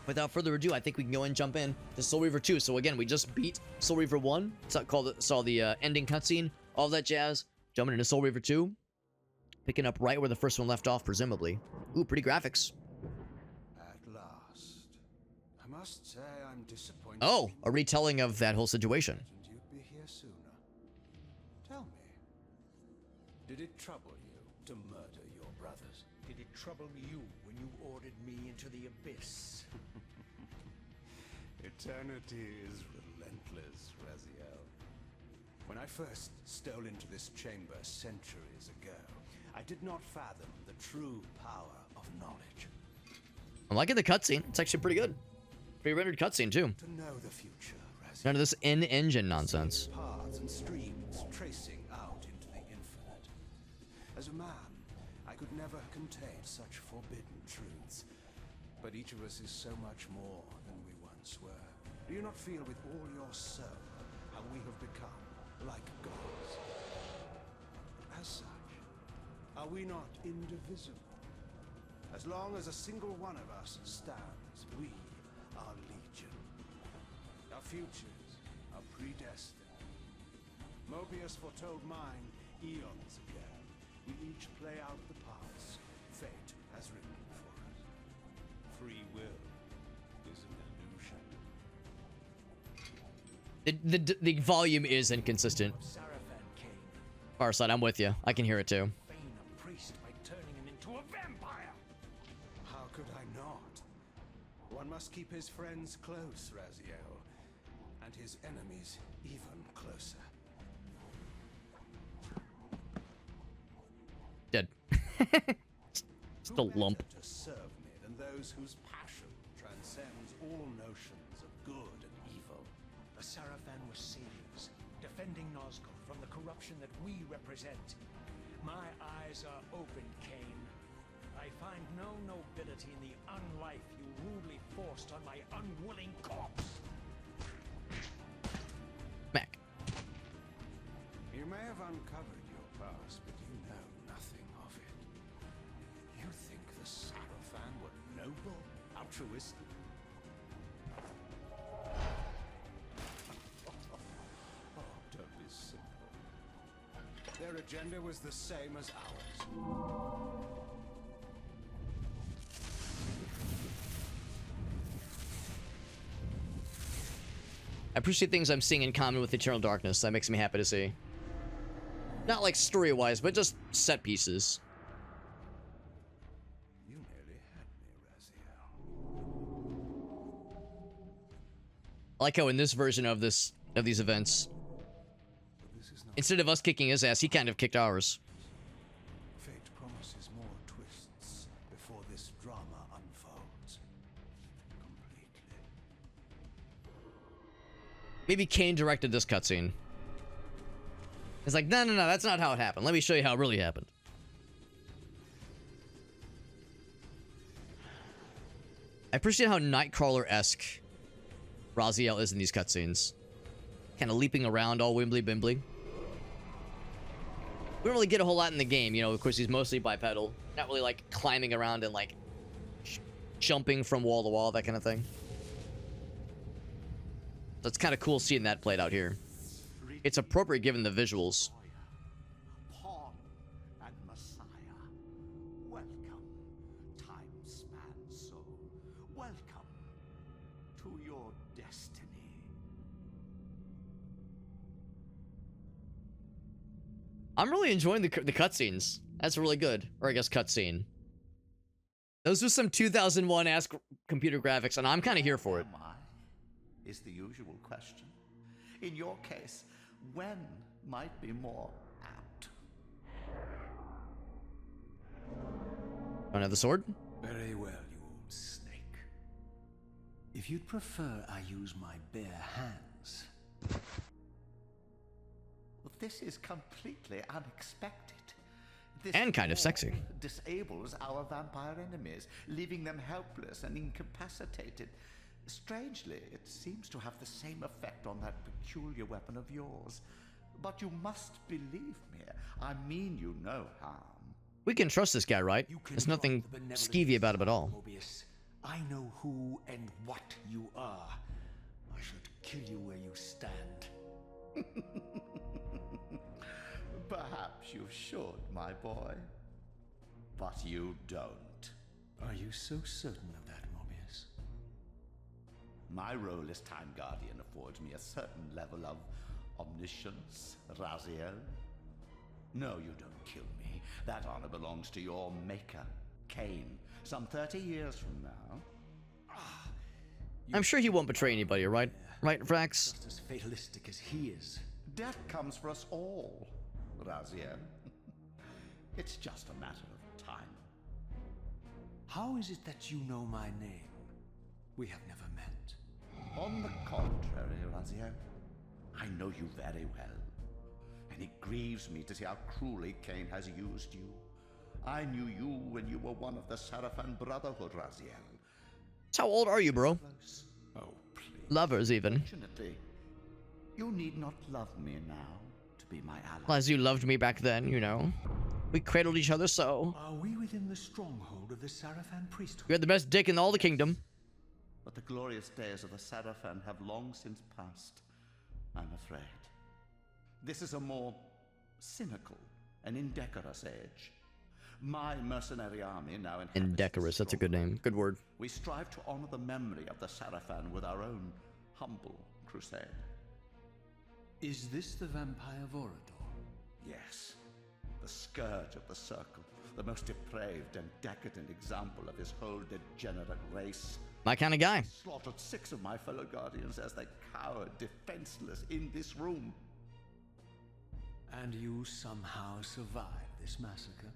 without further ado, I think we can go and jump in to Soul Reaver 2. So again, we just beat Soul Reaver 1. Saw the ending cutscene, all that jazz. Jumping into Soul Reaver 2. Picking up right where the first one left off, presumably. Ooh, pretty graphics. At last. I must say I'm disappointed. Oh, a retelling of that whole situation. You'd be here sooner. Tell me, did it trouble you to murder your brothers? Did it trouble you when you ordered me into the abyss? Eternity is relentless, Raziel. When I first stole into this chamber centuries ago, I did not fathom the true power of knowledge. I'm liking the cutscene. It's actually pretty good. Pre-rendered cutscene, too. To know the future, Raziel. None of this in-engine nonsense. Paths and streams tracing out into the infinite. As a man, I could never contain such forbidden truths. But each of us is so much more than we once were. Do you not feel with all your soul how we have become like gods? As such, are we not indivisible? As long as a single one of us stands, we are legion. Our futures are predestined. Mobius foretold mine eons ago. We each play out the parts fate has written for us. Free will is an illusion. The volume is inconsistent. Sarafan came, Farside, I'm with you. I can hear it, too. feign a priest by turning him into a vampire. How could I not? One must keep his friends close, Raziel, and his enemies even closer. Dead. Just a Who lump. better to serve me than those whose passion transcends all notions of good and evil? The Sarafan were saviors, defending Nosgoth from the corruption that we represent. My eyes are open, Cain. I find no nobility in the unlife you rudely forced on my unwilling corpse. Mac. You may have uncovered your past, but you know nothing of it. You think the Sarafan were noble, altruistic? Oh, don't be simple. Their agenda was the same as ours. I appreciate things I'm seeing in common with Eternal Darkness. That makes me happy to see. Not like story-wise, but just set pieces. You nearly had me, Raziel. I like how in this version of these events, But this is not instead of us kicking his ass, he kind of kicked ours. fate. Promises more twists before this drama unfolds completely. Maybe Cain directed this cutscene. It's like, no, that's not how it happened. Let me show you how it really happened. I appreciate how Nightcrawler-esque Raziel is in these cutscenes. Kind of leaping around all wimbly-bimbly. We don't really get a whole lot in the game, you know, of course he's mostly bipedal. Not really like climbing around and like jumping from wall to wall, that kind of thing. So it's kind of cool seeing that played out here. It's appropriate given the visuals. Pawn and Messiah. Welcome, time-span soul. Welcome to your destiny. I'm really enjoying the cutscenes. That's really good. Or I guess cutscene. Those are some 2001-esque computer graphics, and I'm kind of here for it. Am I? Is the usual question. In your case, when might be more apt? Don't have the sword? Very well, you old snake. If you'd prefer I use my bare hands. Well, this is completely unexpected. This And kind of sexy. disables our vampire enemies, leaving them helpless and incapacitated. Strangely, it seems to have the same effect on that peculiar weapon of yours. But you must believe me. I mean you no harm. We can trust this guy, right? You can There's nothing wrong the benevolent skeevy about him at all. Mobius. I know who and what you are. I should kill you where you stand. Perhaps you should, my boy. But you don't. Are you so certain of that, Mobius? My role as Time Guardian affords me a certain level of omniscience, Raziel. No, you don't kill me. That honor belongs to your maker, Cain, some 30 years from now. I'm sure he won't betray anybody, right? Right, Vrax? Just as fatalistic as he is. Death comes for us all, Raziel. It's just a matter of time. How is it that you know my name? We have never met. On the contrary, Raziel, I know you very well. And it grieves me to see how cruelly Cain has used you. I knew you when you were one of the Sarafan Brotherhood, Raziel. How old are you, bro? Close. Oh, please. Lovers, even. Fortunately, you need not love me now to be my ally. As you loved me back then, you know. We cradled each other so. Are we within the stronghold of the Sarafan priesthood? You had the best dick in all the kingdom. But the glorious days of the Sarafan have long since passed, I'm afraid. This is a more cynical and indecorous age. My mercenary army now inhabits Indecorous, that's a good name. Good word. We strive to honor the memory of the Sarafan with our own humble crusade. Is this the vampire Vorador? Yes, the scourge of the Circle, the most depraved and decadent example of his whole degenerate race. My kind of guy. Slaughtered 6 of my fellow Guardians as they cowered defenseless in this room. And you somehow survived this massacre?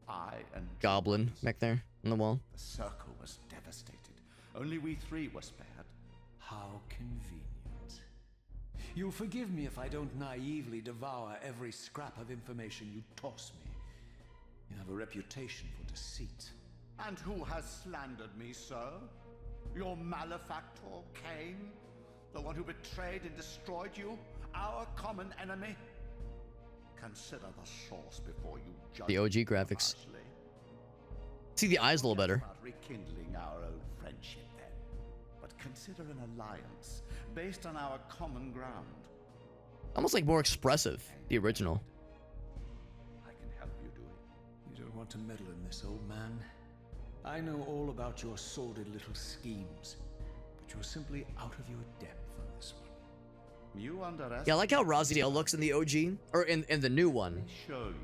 I and Goblin back there on the wall. the Circle was devastated. Only we 3 were spared. How convenient. You'll forgive me if I don't naively devour every scrap of information you toss me. You have a reputation for deceit. And who has slandered me, sir? Your malefactor, Cain? The one who betrayed and destroyed you? Our common enemy? Consider the source before you judge. The OG graphics. harshly. See the eyes a little better. About rekindling our old friendship then. But consider an alliance based on our common ground. Almost like more expressive, the original. I can help you do it. You don't want to meddle in this, old man. I know all about your sordid little schemes, but you're simply out of your depth on this one. You underestimate. Yeah, I like how Raziel looks in the OG, or in the new one. Show you.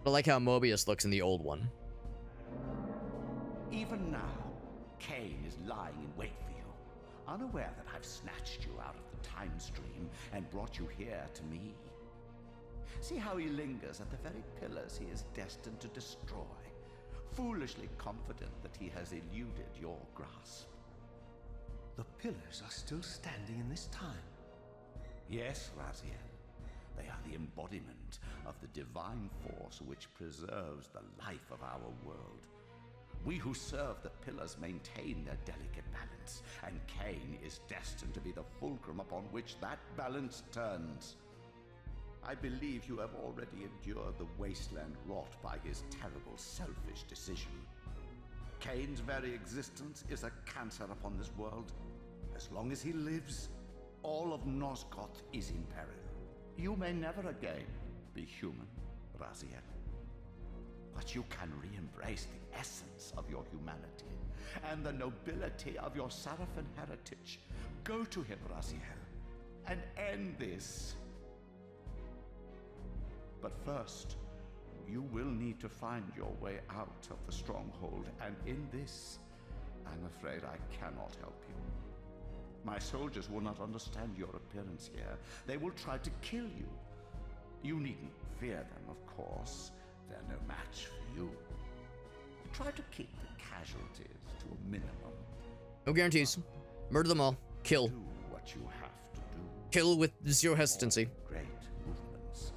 But I like how Mobius looks in the old one. Even now, Cain is lying in wait for you, unaware that I've snatched you out of the time stream and brought you here to me. See how he lingers at the very pillars he is destined to destroy, foolishly confident that he has eluded your grasp. The pillars are still standing in this time. Yes, Raziel. They are the embodiment of the divine force which preserves the life of our world. We who serve the pillars maintain their delicate balance, and Cain is destined to be the fulcrum upon which that balance turns. I believe you have already endured the wasteland wrought by his terrible, selfish decision. Cain's very existence is a cancer upon this world. As long as he lives, all of Nosgoth is in peril. You may never again be human, Raziel. But you can re-embrace the essence of your humanity and the nobility of your Sarafan heritage. Go to him, Raziel, and end this. But first, you will need to find your way out of the stronghold, and in this, I'm afraid I cannot help you. My soldiers will not understand your appearance here. They will try to kill you. You needn't fear them, of course. They're no match for you. Try to keep the casualties to a minimum. No guarantees. Murder them all. Kill. Do what you have to do. Kill with zero hesitancy. Great movements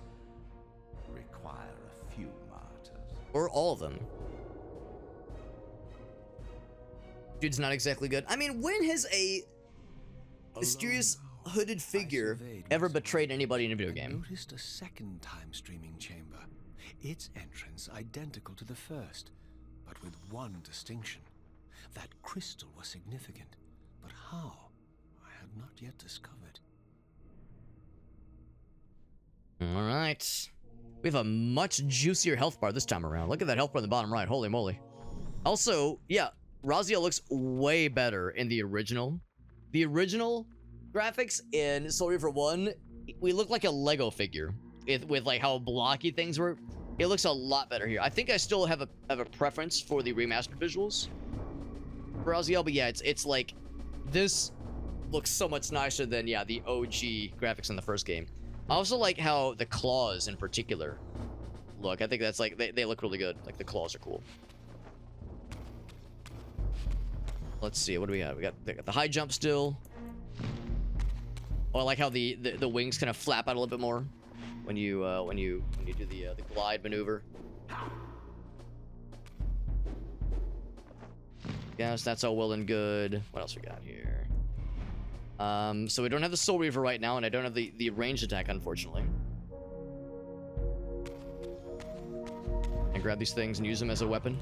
require a few martyrs. Or all of them. Dude's not exactly good. I mean, when has a mysterious hooded figure ever betrayed anybody in a video game? Noticed a second time streaming chamber. Its entrance identical to the first, but with one distinction. That crystal was significant, but how? I had not yet discovered. All right. We have a much juicier health bar this time around. Look at that health bar on the bottom right. Holy moly. Also, yeah, Raziel looks way better in the original. The original graphics in Soul Reaver 1, we look like a Lego figure with like how blocky things were. It looks a lot better here. I think I still have a preference for the remastered visuals for Raziel, but yeah, it's like this looks so much nicer than the OG graphics in the first game. I also like how the claws in particular look. I think that's like they look really good. Like the claws are cool. Let's see, what do we got? We got the high jump still. Oh, I like how the wings kind of flap out a little bit more when you do the glide maneuver. Yes, that's all well and good. What else we got here? So we don't have the Soul Reaver right now, and I don't have the ranged attack, unfortunately. I grab these things and use them as a weapon.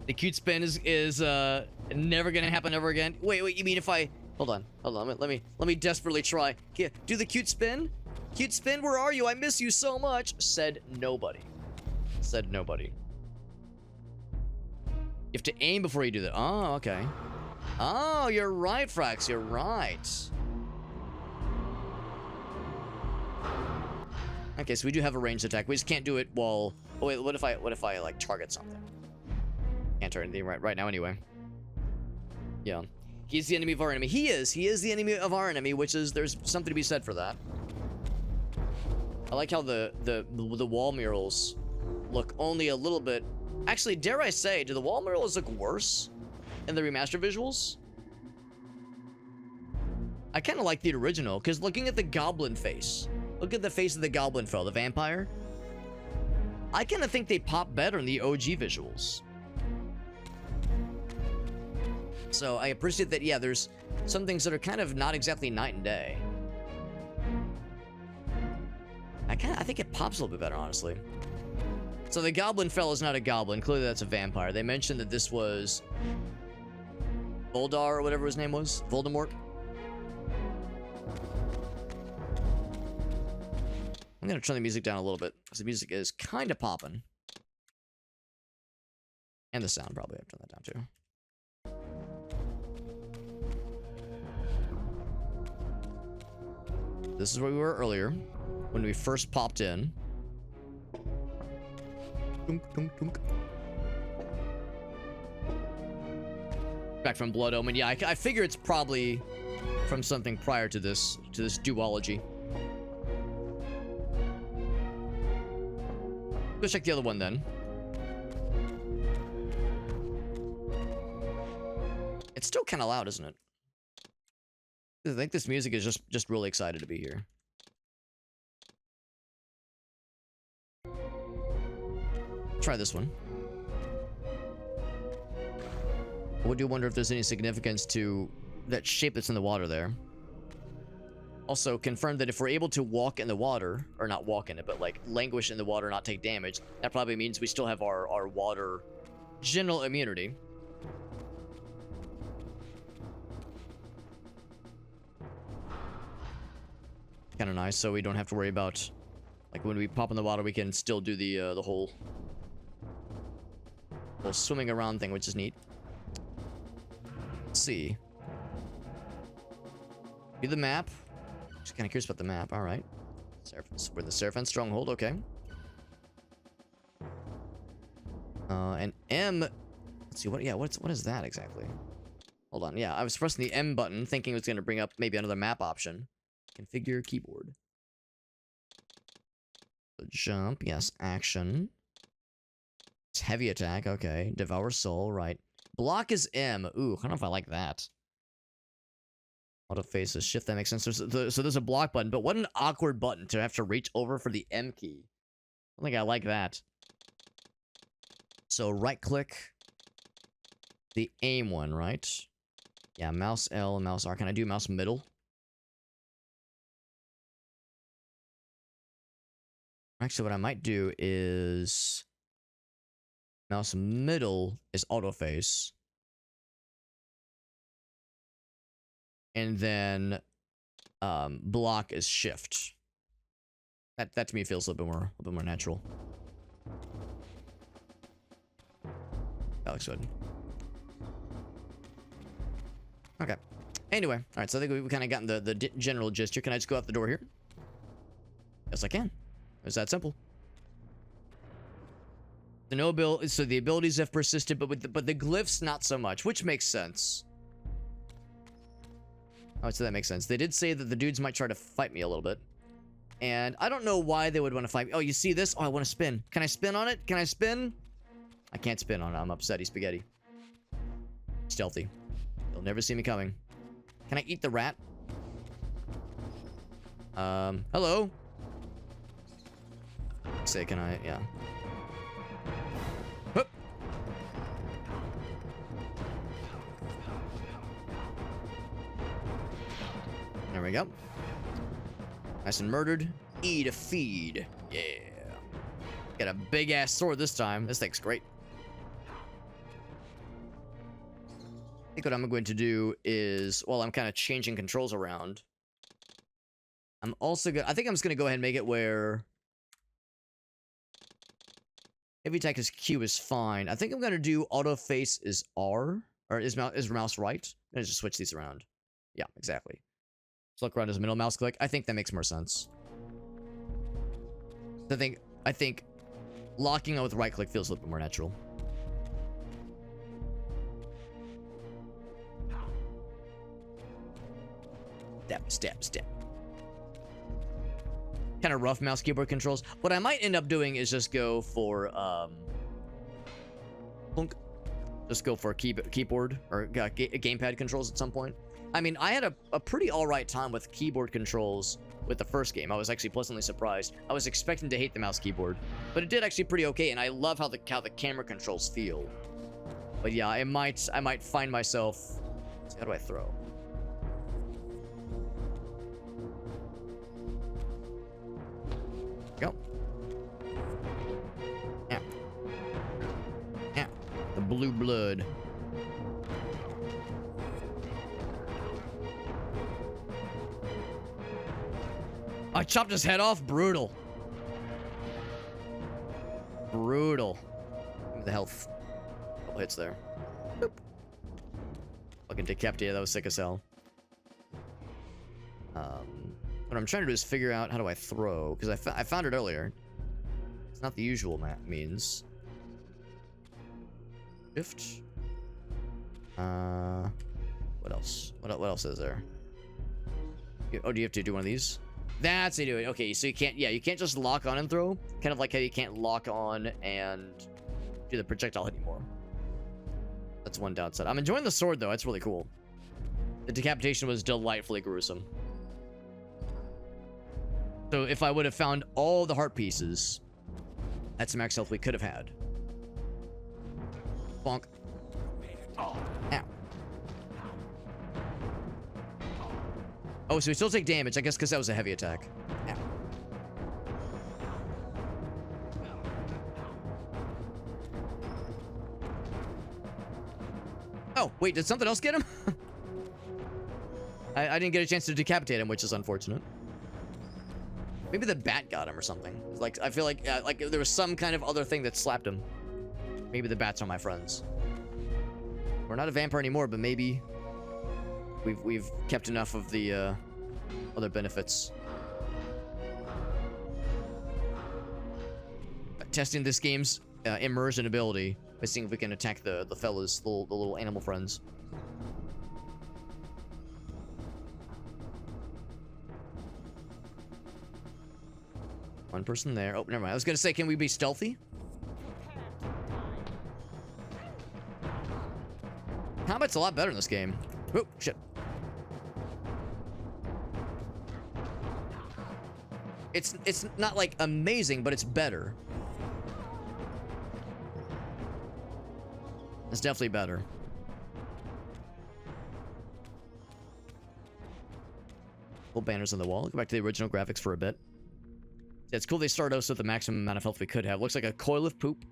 The cute spin is never gonna happen ever again. Wait, you mean if I hold on, let me desperately try. Yeah, do the cute spin? Cute spin, where are you? I miss you so much. Said nobody. Said nobody. You have to aim before you do that. Oh, okay. Oh, you're right, Frax. You're right. Okay, so we do have a ranged attack. We just can't do it while. Oh wait, what if I like target something? Can't target anything right now anyway. Yeah, he's the enemy of our enemy. He is the enemy of our enemy, which is there's something to be said for that. I like how the wall murals look only a little bit. Actually, dare I say, do the wall murals look worse in the remastered visuals? I kind of like the original, because looking at the goblin face, look at the face of the goblin fellow, the vampire. I kind of think they pop better in the OG visuals. So I appreciate that, yeah, there's some things that are kind of not exactly night and day. I think it pops a little bit better, honestly. So the goblin fellow's not a goblin. Clearly that's a vampire. They mentioned that this was Voldar or whatever his name was. Voldemort. I'm gonna turn the music down a little bit because the music is kind of popping. And the sound probably. I've turned that down too. This is where we were earlier when we first popped in. Dunk, dunk, dunk. Back from Blood Omen. Yeah, I figure it's probably from something prior to this duology. Go check the other one then. It's still kind of loud, isn't it? I think this music is just really excited to be here. Try this one. I do wonder if there's any significance to that shape that's in the water there. Also, confirm that if we're able to walk in the water, or not walk in it, but like languish in the water, not take damage, that probably means we still have our water general immunity. Kind of nice, so we don't have to worry about, like, when we pop in the water, we can still do the whole swimming around thing, which is neat. Let's see. Do the map. Just kind of curious about the map. All right. We're the Seraphim Stronghold. Okay. And M. Let's see. What is that exactly? Hold on. Yeah, I was pressing the M button, thinking it was going to bring up maybe another map option. Configure keyboard. So jump. Yes. Action. It's heavy attack. Okay. Devour soul. Right. Block is M. Ooh, I don't know if I like that. Auto faces shift. That makes sense. So there's a block button, but what an awkward button to have to reach over for the M key. I don't think I like that. So right click the aim one, right? Yeah, mouse L and mouse R. Can I do mouse middle? Actually, what I might do is Mouse middle is auto face. And then block is shift. That to me feels a little bit more natural. That looks good. Okay. Anyway, all right. So I think we've kind of gotten the general gist here. Can I just go out the door here? Yes, I can. It's that simple. The no ability, so the abilities have persisted, but the glyphs not so much, which makes sense. Oh, so that makes sense. They did say that the dudes might try to fight me a little bit. And I don't know why they would want to fight me. Oh, you see this? Oh, I want to spin. Can I spin on it? Can I spin? I can't spin on it. I'm upsetty spaghetti. Stealthy. They'll never see me coming. Can I eat the rat? Hello? Say, can I? Yeah. Hup. There we go. Nice and murdered. E to feed. Yeah. Got a big ass sword this time. This thing's great. I think what I'm going to do is, while I'm kind of changing controls around, I'm also gonna, I think I'm just gonna go ahead and make it where heavy attack is Q is fine. I think I'm gonna do auto face is R, or is mouse right? I'm gonna just switch these around. Yeah, exactly. So look around as middle mouse click. I think that makes more sense. I think locking on with right click feels a little bit more natural. Step. Kind of rough mouse keyboard controls. What I might end up doing is just go for just go for keyboard or gamepad controls at some point. I mean, I had a pretty alright time with keyboard controls with the first game. I was actually pleasantly surprised. I was expecting to hate the mouse keyboard, but it did actually pretty okay, and I love how the camera controls feel. But yeah, I might find myself. How do I throw? Go. Yeah. Yeah. The blue blood. I chopped his head off. Brutal. Brutal. Give me the health. Couple hits there. Boop. Fucking decapitated. That was sick as hell. What I'm trying to do is figure out how do I throw, because I found it earlier. It's not the usual means. Shift. What else? What else is there? Oh, do you have to do one of these? That's how you do it. Okay, so you can't. Yeah, you can't just lock on and throw. Kind of like how you can't lock on and do the projectile anymore. That's one downside. I'm enjoying the sword though. It's really cool. The decapitation was delightfully gruesome. So if I would have found all the heart pieces, that's max health we could have had. Bonk. Ow. Oh, so we still take damage, I guess because that was a heavy attack. Ow. Oh, wait, did something else get him? I didn't get a chance to decapitate him, which is unfortunate. Maybe the bat got him or something. Like, I feel like there was some kind of other thing that slapped him. Maybe the bats are my friends. We're not a vampire anymore, but maybe we've kept enough of the other benefits. Testing this game's immersion ability by seeing if we can attack the fellas, the little animal friends. One person there. Oh, never mind. I was gonna say, can we be stealthy? Combat's a lot better in this game. Oh, shit. It's not like amazing, but it's better. It's definitely better. Cool banners on the wall. Go back to the original graphics for a bit. Yeah, it's cool they started us with the maximum amount of health we could have. Looks like a coil of poop.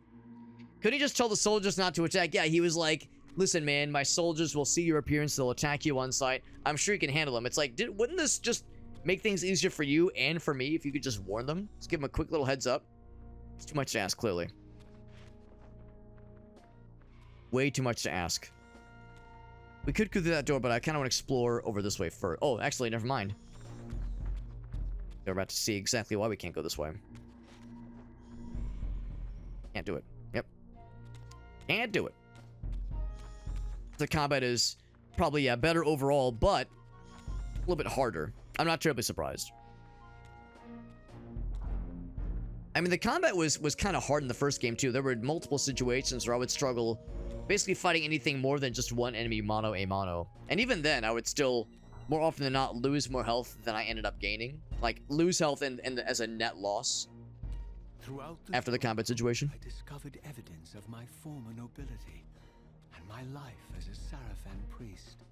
Couldn't he just tell the soldiers not to attack? Yeah, he was like, listen, man, my soldiers will see your appearance. They'll attack you on sight. I'm sure you can handle them. It's like, wouldn't this just make things easier for you and for me if you could just warn them? Just give them a quick little heads up. It's too much to ask, clearly. Way too much to ask. We could go through that door, but I kind of want to explore over this way first. Oh, actually, never mind. We're about to see exactly why we can't go this way. Can't do it. Yep. Can't do it. The combat is probably, yeah, better overall, but a little bit harder. I'm not terribly surprised. I mean, the combat was kind of hard in the first game, too. There were multiple situations where I would struggle basically fighting anything more than just one enemy mono a mono. And even then, I would still, more often than not, lose more health than I ended up gaining. Like, lose health and as a net loss after the combat situation. I discovered evidence of my former nobility and my life as a Sarafan priest.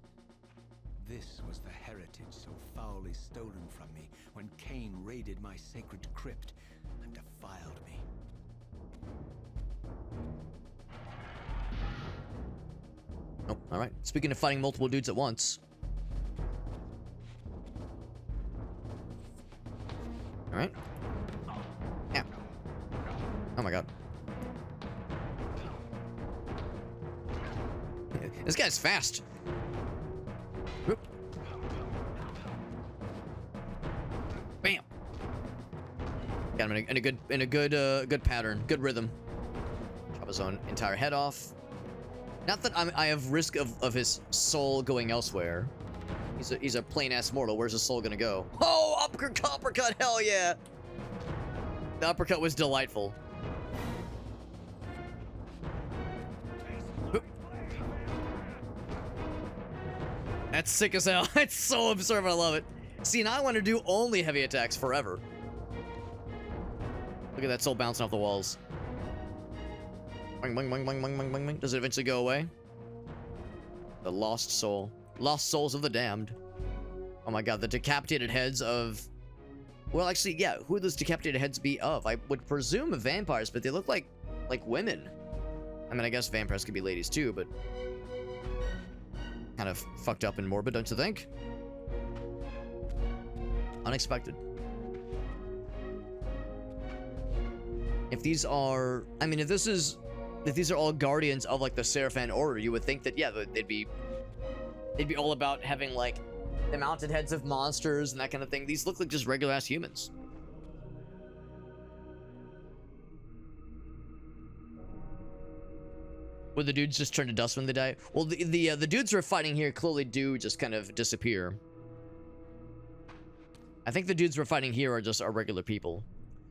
This was the heritage so foully stolen from me when Cain raided my sacred crypt and defiled me. Oh, alright. Speaking of fighting multiple dudes at once. Alright. Yeah. Oh my god. This guy's fast. Whoop. Bam. Got him in a good pattern, good rhythm. Chop his own entire head off. Not that I have risk of his soul going elsewhere. He's a plain ass mortal. Where's his soul gonna go? Oh, uppercut! Hell yeah! The uppercut was delightful. That's sick as hell. It's so absurd. I love it. See, now I want to do only heavy attacks forever. Look at that soul bouncing off the walls. Boing, boing, boing, boing, boing, boing, boing, boing. Does it eventually go away? The lost soul. Lost souls of the damned. Oh my god, the decapitated heads of... Well, actually, yeah, who would those decapitated heads be of? I would presume vampires, but they look like women. I mean, I guess vampires could be ladies too, but... kind of fucked up and morbid, don't you think? Unexpected. If these are... I mean, if these are all guardians of, like, the Sarafan Order, you would think that, yeah, they'd be all about having, like, the mounted heads of monsters and that kind of thing. These look like just regular-ass humans. Would the dudes just turn to dust when they die? Well, the dudes who are fighting here clearly do just kind of disappear. I think the dudes we're fighting here are just regular people.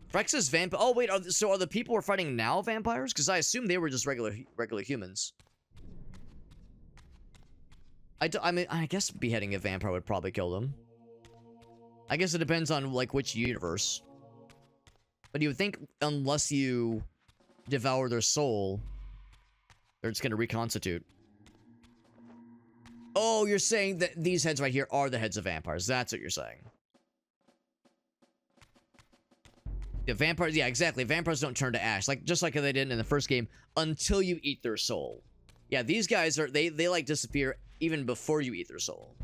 Frex's vampire. Oh wait, so are the people we're fighting now vampires? Because I assume they were just regular humans. I mean, I guess beheading a vampire would probably kill them. I guess it depends on, like, which universe. But you would think unless you devour their soul, they're just gonna reconstitute. Oh, you're saying that these heads right here are the heads of vampires. That's what you're saying. Yeah, vampires, yeah, exactly. Vampires don't turn to ash, just like they did in the first game, until you eat their soul. Yeah, these guys are, they like disappear even before you eat their soul.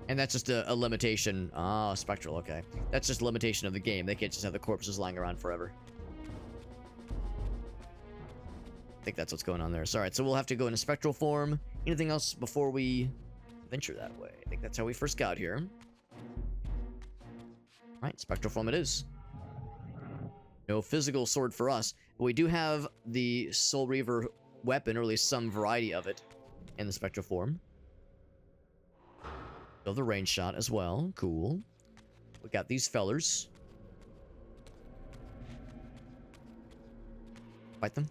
And that's just a limitation. Oh, spectral, okay. That's just a limitation of the game. They can't just have the corpses lying around forever. I think that's what's going on there. So, alright, so we'll have to go into spectral form. Anything else before we venture that way? I think that's how we first got here. Alright, spectral form it is. No physical sword for us, but we do have the Soul Reaver weapon, or at least some variety of it, in the spectral form. Still the range shot as well. Cool. We got these fellers. Fight them.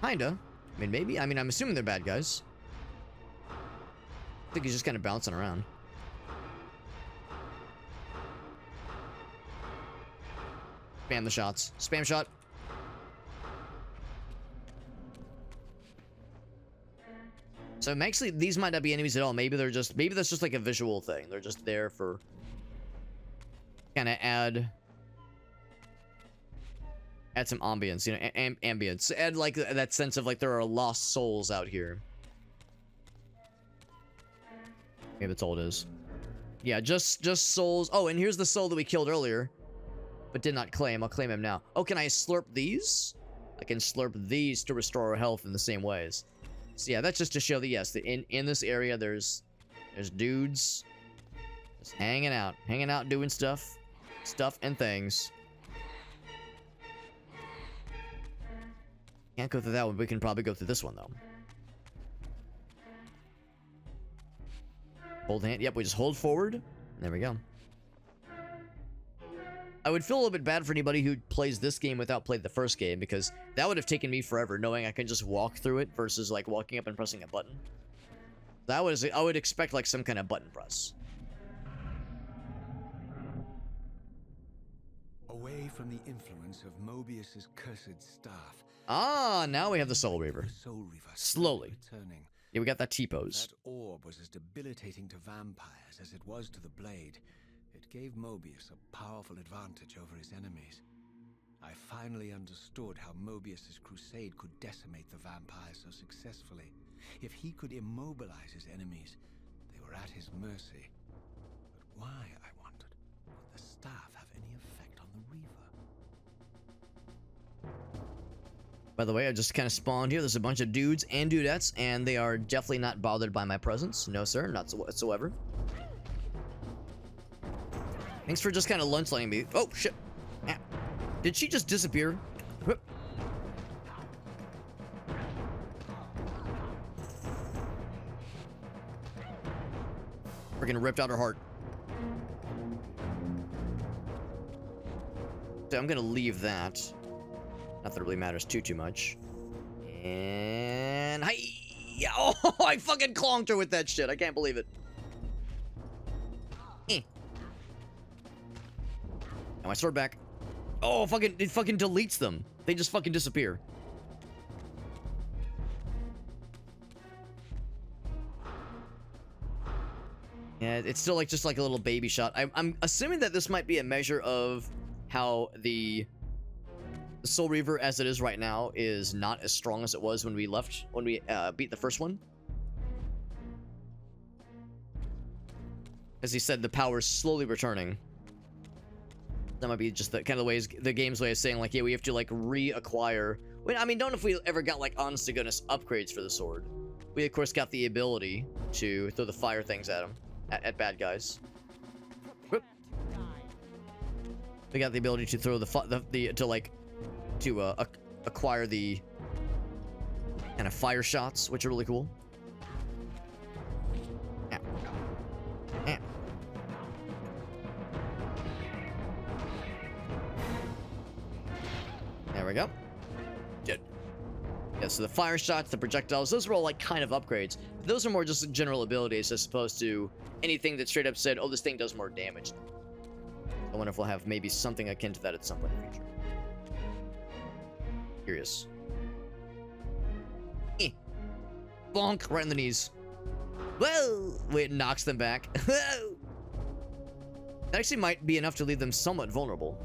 Kinda. I mean, maybe. I mean, I'm assuming they're bad guys. I think he's just kind of bouncing around. Spam the shots. Spam shot. So actually, these might not be enemies at all. Maybe they're just, maybe that's just like a visual thing. They're just there for kind of add some ambience, you know, ambience. Add like that sense of like there are lost souls out here. Maybe that's all it is. Yeah, just souls. Oh, and here's the soul that we killed earlier, but did not claim. I'll claim him now. Oh, can I slurp these? I can slurp these to restore our health in the same ways. So yeah, that's just to show that yes, in this area there's dudes just hanging out, doing stuff and things. Can't go through that one. We can probably go through this one though. Hold hand. Yep, we just hold forward. There we go. I would feel a little bit bad for anybody who plays this game without playing the first game, because that would have taken me forever knowing I can just walk through it versus like walking up and pressing a button. That was, I would expect like some kind of button press. Away from the influence of Mobius's cursed staff. Ah, now we have the Soul Reaver. The Soul Reaver Slowly. returning. Yeah, we got that T-pose. That orb was as debilitating to vampires as it was to the blade. It gave Mobius a powerful advantage over his enemies. I finally understood how Mobius's crusade could decimate the vampires so successfully. If he could immobilize his enemies, they were at his mercy. But why, I wondered, would the staff have any effect on the Reaver? By the way, I just kind of spawned here. There's a bunch of dudes and dudettes, and they are definitely not bothered by my presence. No, sir, not whatsoever. Thanks for just kind of lunch lighting me. Oh, shit. Ah. Did she just disappear? Whoop. Freaking ripped out her heart. So I'm gonna leave that. Not that it really matters too much. And hi. Oh, I fucking clonked her with that shit. I can't believe it. My sword back. Oh, it fucking deletes them. They just fucking disappear. Yeah, it's still like just like a little baby shot. I'm assuming that this might be a measure of how the Soul Reaver as it is right now is not as strong as it was when we beat the first one. As he said, the power is slowly returning. That might be just the kind of the game's way of saying like, yeah, we have to like reacquire. I mean, don't know if we ever got like honest to goodness upgrades for the sword. We of course got the ability to throw the fire things at them, at bad guys. Whoop. We got the ability to throw acquire the kind of fire shots, which are really cool. Yeah. Yeah. There we go. Good. Yeah, so the fire shots, the projectiles, those are all like kind of upgrades. Those are more just general abilities as opposed to anything that straight up said, oh, this thing does more damage. I wonder if we'll have maybe something akin to that at some point in the future. Curious. Bonk, right in the knees. Whoa! Wait, it knocks them back. Whoa! That actually might be enough to leave them somewhat vulnerable.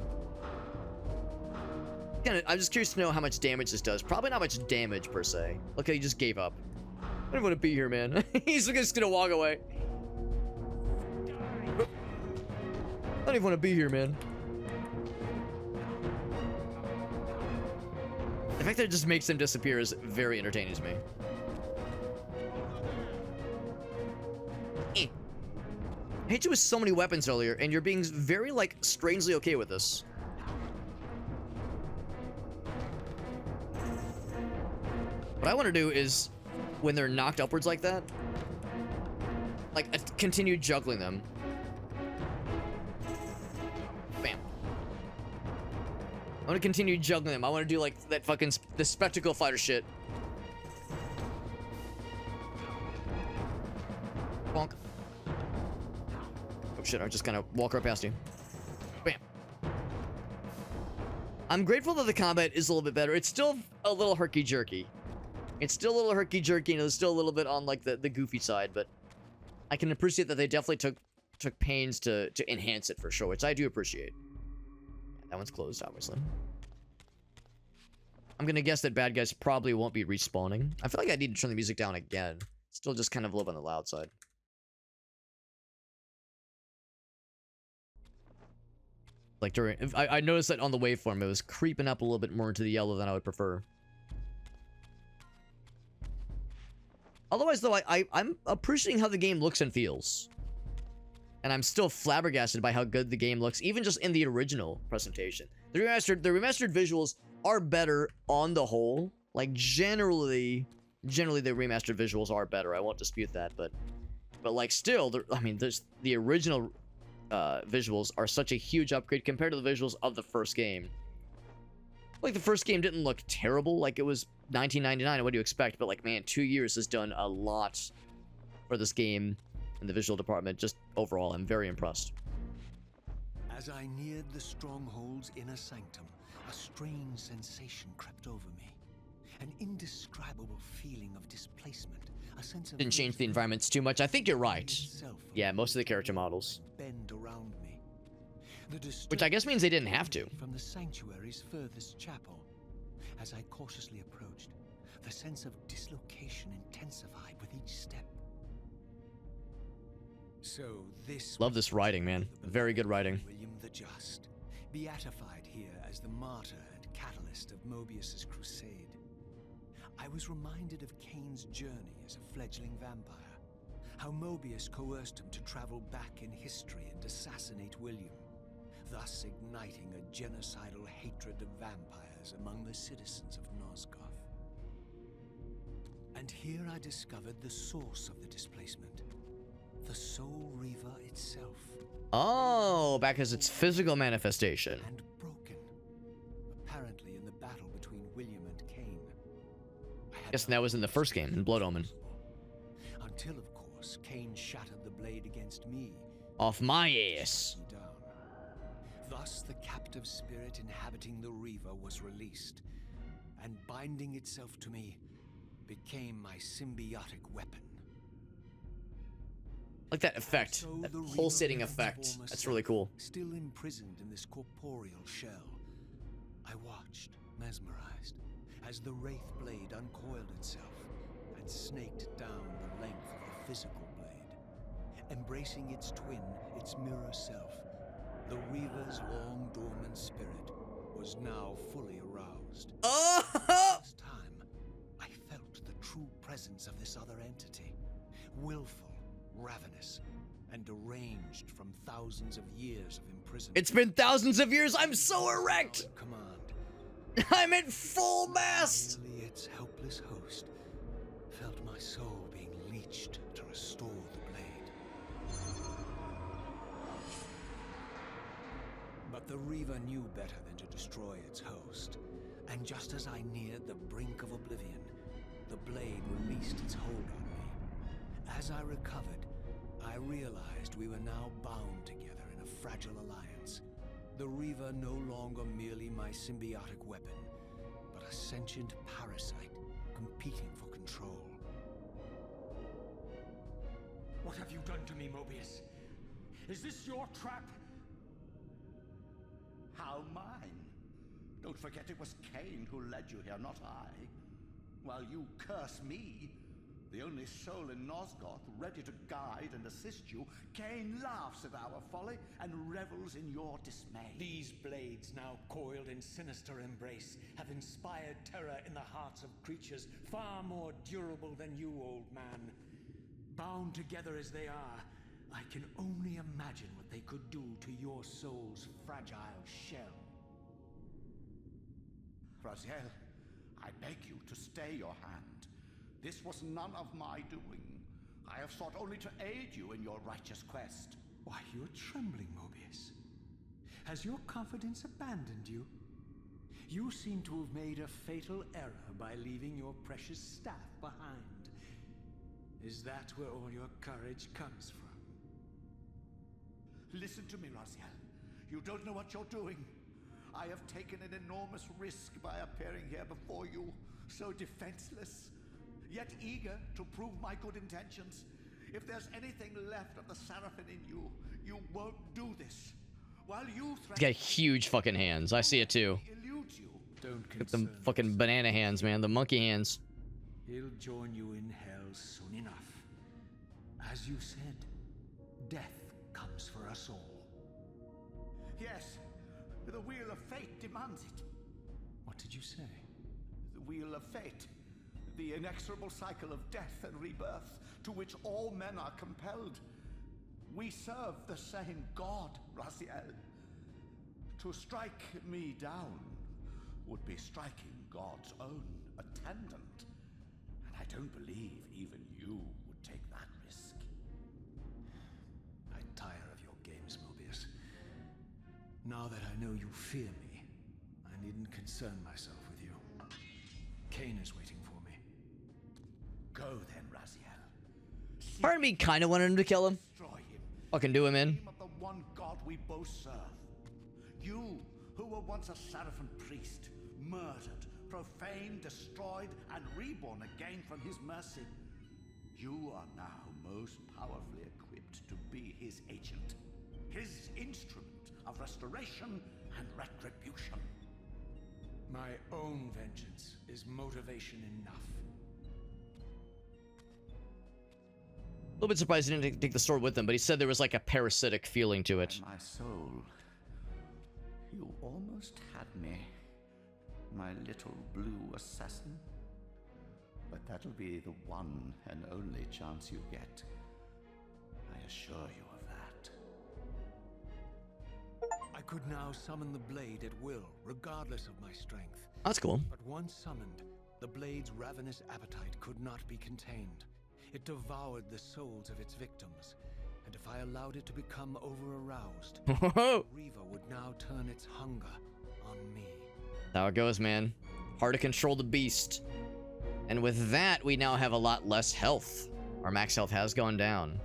I'm just curious to know how much damage this does. Probably not much damage, per se. Look how he just gave up. I don't want to be here, man. He's just gonna walk away. I don't even want to be here, man. The fact that it just makes them disappear is very entertaining to me. I hit you with so many weapons earlier, and you're being very, like, strangely okay with this. What I want to do is, when they're knocked upwards like that, like, continue juggling them. Bam. I want to continue juggling them. I want to do, like, that fucking, the spectacle fighter shit. Bonk. Oh shit, I just kind of walk right past you. Bam. I'm grateful that the combat is a little bit better. It's still a little herky-jerky. It's still a little herky-jerky, and it's still a little bit on, like, the goofy side, but I can appreciate that they definitely took pains to enhance it for sure, which I do appreciate. That one's closed, obviously. I'm gonna guess that bad guys probably won't be respawning. I feel like I need to turn the music down again. Still just kind of a little on the loud side. Like during, I noticed that on the waveform, it was creeping up a little bit more into the yellow than I would prefer. Otherwise, though, I'm appreciating how the game looks and feels. And I'm still flabbergasted by how good the game looks, even just in the original presentation. The remastered visuals are better on the whole. Like, generally the remastered visuals are better. I won't dispute that, but like, still, I mean, the original visuals are such a huge upgrade compared to the visuals of the first game. Like, the first game didn't look terrible. Like, it was 1999, what do you expect? But, like, man, 2 years has done a lot for this game in the visual department. Just overall, I'm very impressed. As I neared the stronghold's inner sanctum, a strange sensation crept over me. An indescribable feeling of displacement. A sense of Didn't change the environments too much. I think you're right. Yeah, most of the character models. Bend around me. Which I guess means they didn't have to. From the sanctuary's furthest chapel. As I cautiously approached, the sense of dislocation intensified with each step. So this Love this writing, man. Very good writing. William the Just, beatified here as the martyr and catalyst of Mobius's crusade. I was reminded of Kane's journey as a fledgling vampire. How Mobius coerced him to travel back in history and assassinate William, thus igniting a genocidal hatred of vampires among the citizens of Nosgoth. And here I discovered the source of the displacement. The Soul Reaver itself. Oh, back as its physical manifestation. And broken. Apparently in the battle between William and Kane. Guess that was in the first game, in Blood Omen. Until, of course, Kane shattered the blade against me. Off my ass. Down. Thus, the captive spirit inhabiting the Reaver was released, and binding itself to me became my symbiotic weapon. Like that effect, So that the pulsating Reaver effect. former That's self, really cool. Still imprisoned in this corporeal shell, I watched, mesmerized, as the Wraith blade uncoiled itself and snaked down the length of the physical blade. Embracing its twin, its mirror self, the Reaver's long dormant spirit was now fully aroused. Oh! This time, I felt the true presence of this other entity, willful, ravenous, and deranged from thousands of years of imprisonment. It's been thousands of years. I'm so erect. Command. I'm at full mast. Merely its helpless host felt my soul being leached to restore the blade. But the Reaver knew better than to destroy its host. And just as I neared the brink of oblivion, the blade released its hold on me. As I recovered, I realized we were now bound together in a fragile alliance. The Reaver no longer merely my symbiotic weapon, but a sentient parasite competing for control. What have you done to me, Mobius? Is this your trap? How mine? Don't forget it was Kane who led you here, not I. While you curse me, the only soul in Nosgoth ready to guide and assist you, Kane laughs at our folly and revels in your dismay. These blades, now coiled in sinister embrace, have inspired terror in the hearts of creatures far more durable than you, old man. Bound together as they are, I can only imagine what they could do to your soul's fragile shell. Raziel, I beg you to stay your hand. This was none of my doing. I have sought only to aid you in your righteous quest. Why, you're trembling, Mobius. Has your confidence abandoned you? You seem to have made a fatal error by leaving your precious staff behind. Is that where all your courage comes from? Listen to me, Raziel. You don't know what you're doing. I have taken an enormous risk by appearing here before you, so defenseless. yet eager to prove my good intentions. If there's anything left of the Seraphim in you, you won't do this. While you He's got huge fucking hands. I see it too. elude you. Don't Got them concern fucking yourself. banana hands, man. The monkey hands. He'll join you in hell soon enough. As you said, death comes for us all. Yes, the wheel of fate demands it. What did you say? The wheel of fate. The inexorable cycle of death and rebirth to which all men are compelled. We serve the same God, Raziel. To strike me down would be striking God's own attendant. And I don't believe even you would take that risk. I tire of your games, Mobius. Now that I know you fear me, I needn't concern myself with you. Cain is waiting for me. Go then, Raziel. Part of me kind of wanted him to kill him. Destroy him. Fucking do him in. Name of the one God we both serve. You, who were once a Seraphim priest, murdered, profaned, destroyed, and reborn again from his mercy. You are now most powerfully equipped to be his agent, his instrument of restoration and retribution. My own vengeance is motivation enough. A little bit surprised he didn't take the sword with him, but he said there was like a parasitic feeling to it. My soul, you almost had me, my little blue assassin. But that'll be the one and only chance you get. I assure you of that. I could now summon the blade at will, regardless of my strength. That's cool. But once summoned, the blade's ravenous appetite could not be contained. It devoured the souls of its victims, and if I allowed it to become over-aroused, Reaver would now turn its hunger on me. How it goes, man. Hard to control the beast. And with that, we now have a lot less health. Our max health has gone down.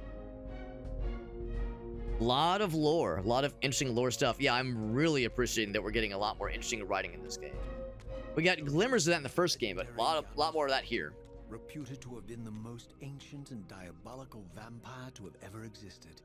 Lot of lore, a lot of interesting lore stuff. Yeah, I'm really appreciating that we're getting a lot more interesting writing in this game. We got glimmers of that in the first game, but a lot more of that here. Reputed to have been the most ancient and diabolical vampire to have ever existed.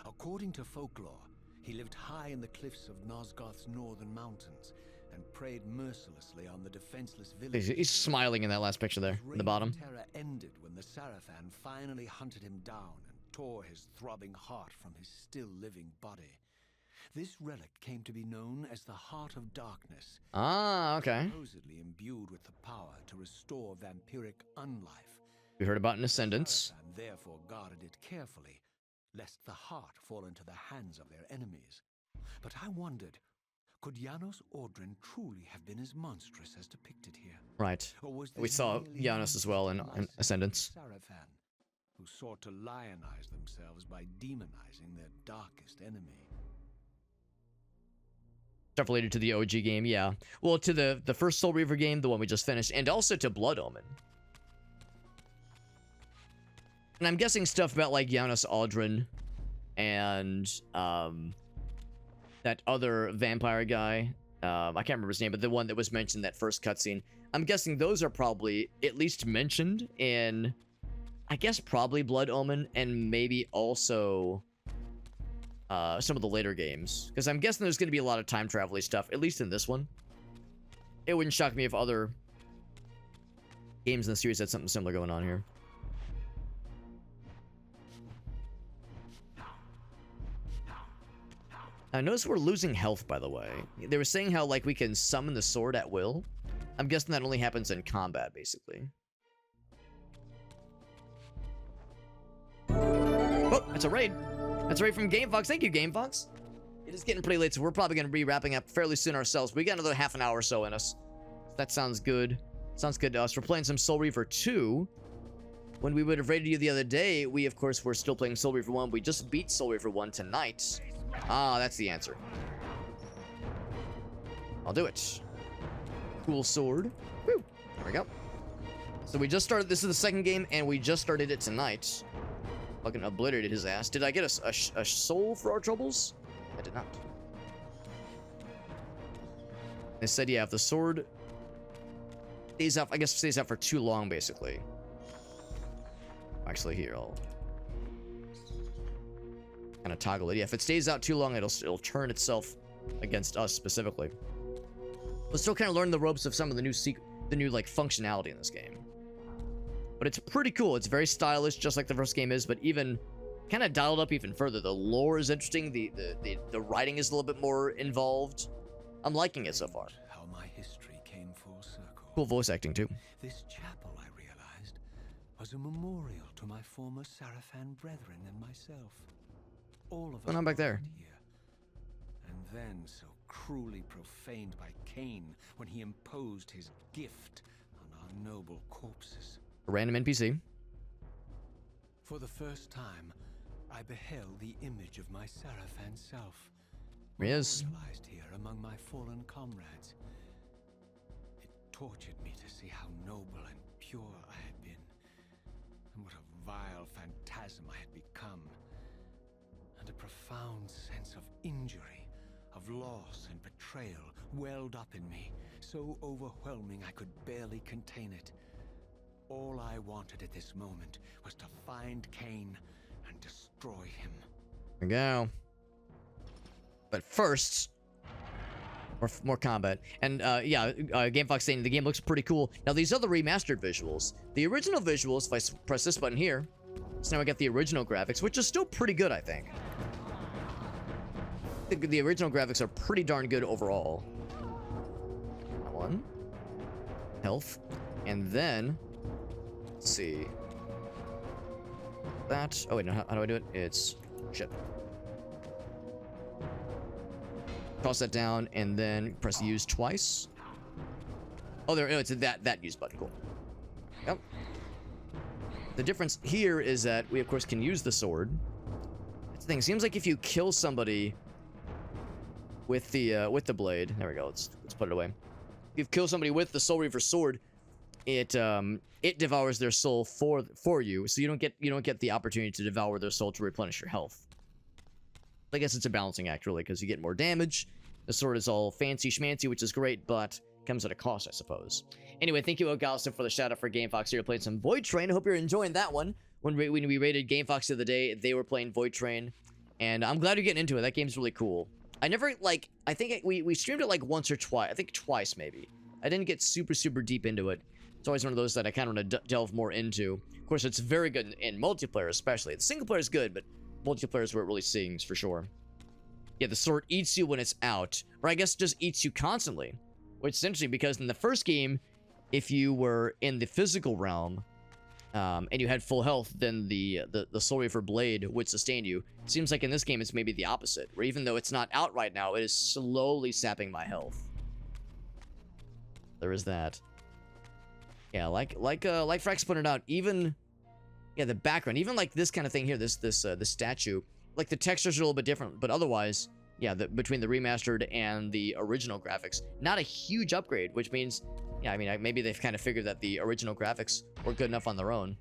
According to folklore, he lived high in the cliffs of Nosgoth's northern mountains and preyed mercilessly on the defenseless villages. He's smiling in that last picture there, in the bottom. His reign of terror ended when the Seraphim finally hunted him down and tore his throbbing heart from his still-living body. This relic came to be known as the Heart of Darkness. Ah, okay. Supposedly imbued with the power to restore vampiric unlife. We heard about an Ascendance. Seraphim therefore guarded it carefully, lest the heart fall into the hands of their enemies. But I wondered, could Janos Ordrin truly have been as monstrous as depicted here? Right. Or was We this saw merely Janos as well in licensed Ascendance. Seraphim, who sought to lionize themselves by demonizing their darkest enemy. Stuff related to the OG game, yeah. Well, to the first Soul Reaver game, the one we just finished, and also to Blood Omen. And I'm guessing stuff about like Janos Aldrin and that other vampire guy. I can't remember his name, but the one that was mentioned in that first cutscene. I'm guessing those are probably at least mentioned in, I guess, probably Blood Omen and maybe also some of the later games. Because I'm guessing there's going to be a lot of time travel-y stuff, at least in this one. It wouldn't shock me if other games in the series had something similar going on here. I notice we're losing health, by the way. They were saying how, like, we can summon the sword at will. I'm guessing that only happens in combat, basically. Oh, that's a raid. That's a raid from Game Fox. Thank you, Game Fox. It is getting pretty late, so we're probably going to be wrapping up fairly soon ourselves. We got another half an hour or so in us. That sounds good. Sounds good to us. We're playing some Soul Reaver 2. When we would have raided you the other day, we, of course, were still playing Soul Reaver 1. We just beat Soul Reaver 1 tonight. Ah, that's the answer. I'll do it. Cool sword. Woo. There we go. So we just started. This is the second game, and we just started it tonight. Fucking obliterated his ass. Did I get a soul for our troubles? I did not. They said, yeah, if the sword stays out, I guess stays out for too long, basically. Actually, here, I'll kind of toggle it. Yeah, if it stays out too long, it'll turn itself against us specifically. We'll still kind of learn the ropes of some of the new like functionality in this game. But it's pretty cool. It's very stylish, just like the first game is, but even kind of dialed up even further. The lore is interesting. The writing is a little bit more involved. I'm liking it so far. How my history came full circle. Cool voice acting too. This chapel, I realized, was a memorial to my former Sarafan brethren and myself. All of us I'm back there. here. And then so cruelly profaned by Cain when he imposed his gift on our noble corpses. A random NPC. For the first time, I beheld the image of my Sarafan self. Here he is. Memorialized here among my fallen comrades. It tortured me to see how noble and pure I had been, and what a vile phantasm I had become. And a profound sense of injury, of loss and betrayal welled up in me, so overwhelming I could barely contain it. All I wanted at this moment was to find Cain and destroy him. There we go. But first, more combat. And yeah, GameFox saying the game looks pretty cool. Now these are the remastered visuals. The original visuals, if I press this button here, so now I got the original graphics, which is still pretty good, I think. The original graphics are pretty darn good overall. One. Health. And then, let's see. That. Oh, wait, no, how do I do it? It's shit. Toss that down and then press use twice. Oh, there. No, it's that use button. Cool. Yep. The difference here is that we, of course, can use the sword. That's the thing. It seems like if you kill somebody with the blade, there we go. Let's put it away. If you kill somebody with the Soul Reaver sword, it devours their soul for you, so you don't get the opportunity to devour their soul to replenish your health. I guess it's a balancing act, really, because you get more damage. The sword is all fancy schmancy, which is great, but comes at a cost, I suppose. Anyway, thank you, O'Galston, for the shout-out for GameFox here. Playing some Void Train. I hope you're enjoying that one. When we rated GameFox the other day, they were playing Void Train, and I'm glad you're getting into it. That game's really cool. I never, like, I think we streamed it, like, once or twice. I think twice, maybe. I didn't get super deep into it. It's always one of those that I kind of want to delve more into. Of course, it's very good in multiplayer, especially. The single player is good, but multiplayer is where it really sings, for sure. Yeah, the sword eats you when it's out. Or I guess it just eats you constantly. Which is interesting, because in the first game, if you were in the physical realm, and you had full health, then the Soul Reaver blade would sustain you. It seems like in this game, it's maybe the opposite. Where even though it's not out right now, it is slowly sapping my health. There is that. Yeah, like Frax pointed out, even the background, even like this kind of thing here, this statue, like the textures are a little bit different, but otherwise, yeah, between the remastered and the original graphics, not a huge upgrade, which means, yeah, I mean, maybe they've kind of figured that the original graphics were good enough on their own.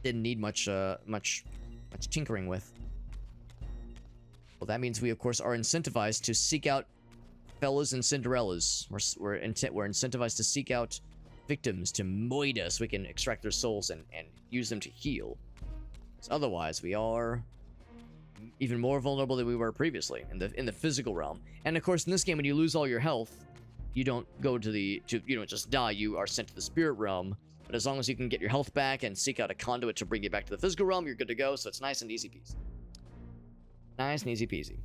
Didn't need much tinkering with. Well, that means we, of course, are incentivized to seek out fellas and Cinderellas. We're incentivized to seek out victims to moid us. We can extract their souls and use them to heal. So otherwise, we are even more vulnerable than we were previously in the physical realm. And of course, in this game, when you lose all your health, you don't go you don't just die. You are sent to the spirit realm. But as long as you can get your health back and seek out a conduit to bring you back to the physical realm, you're good to go. So it's nice and easy peasy. Nice and easy peasy.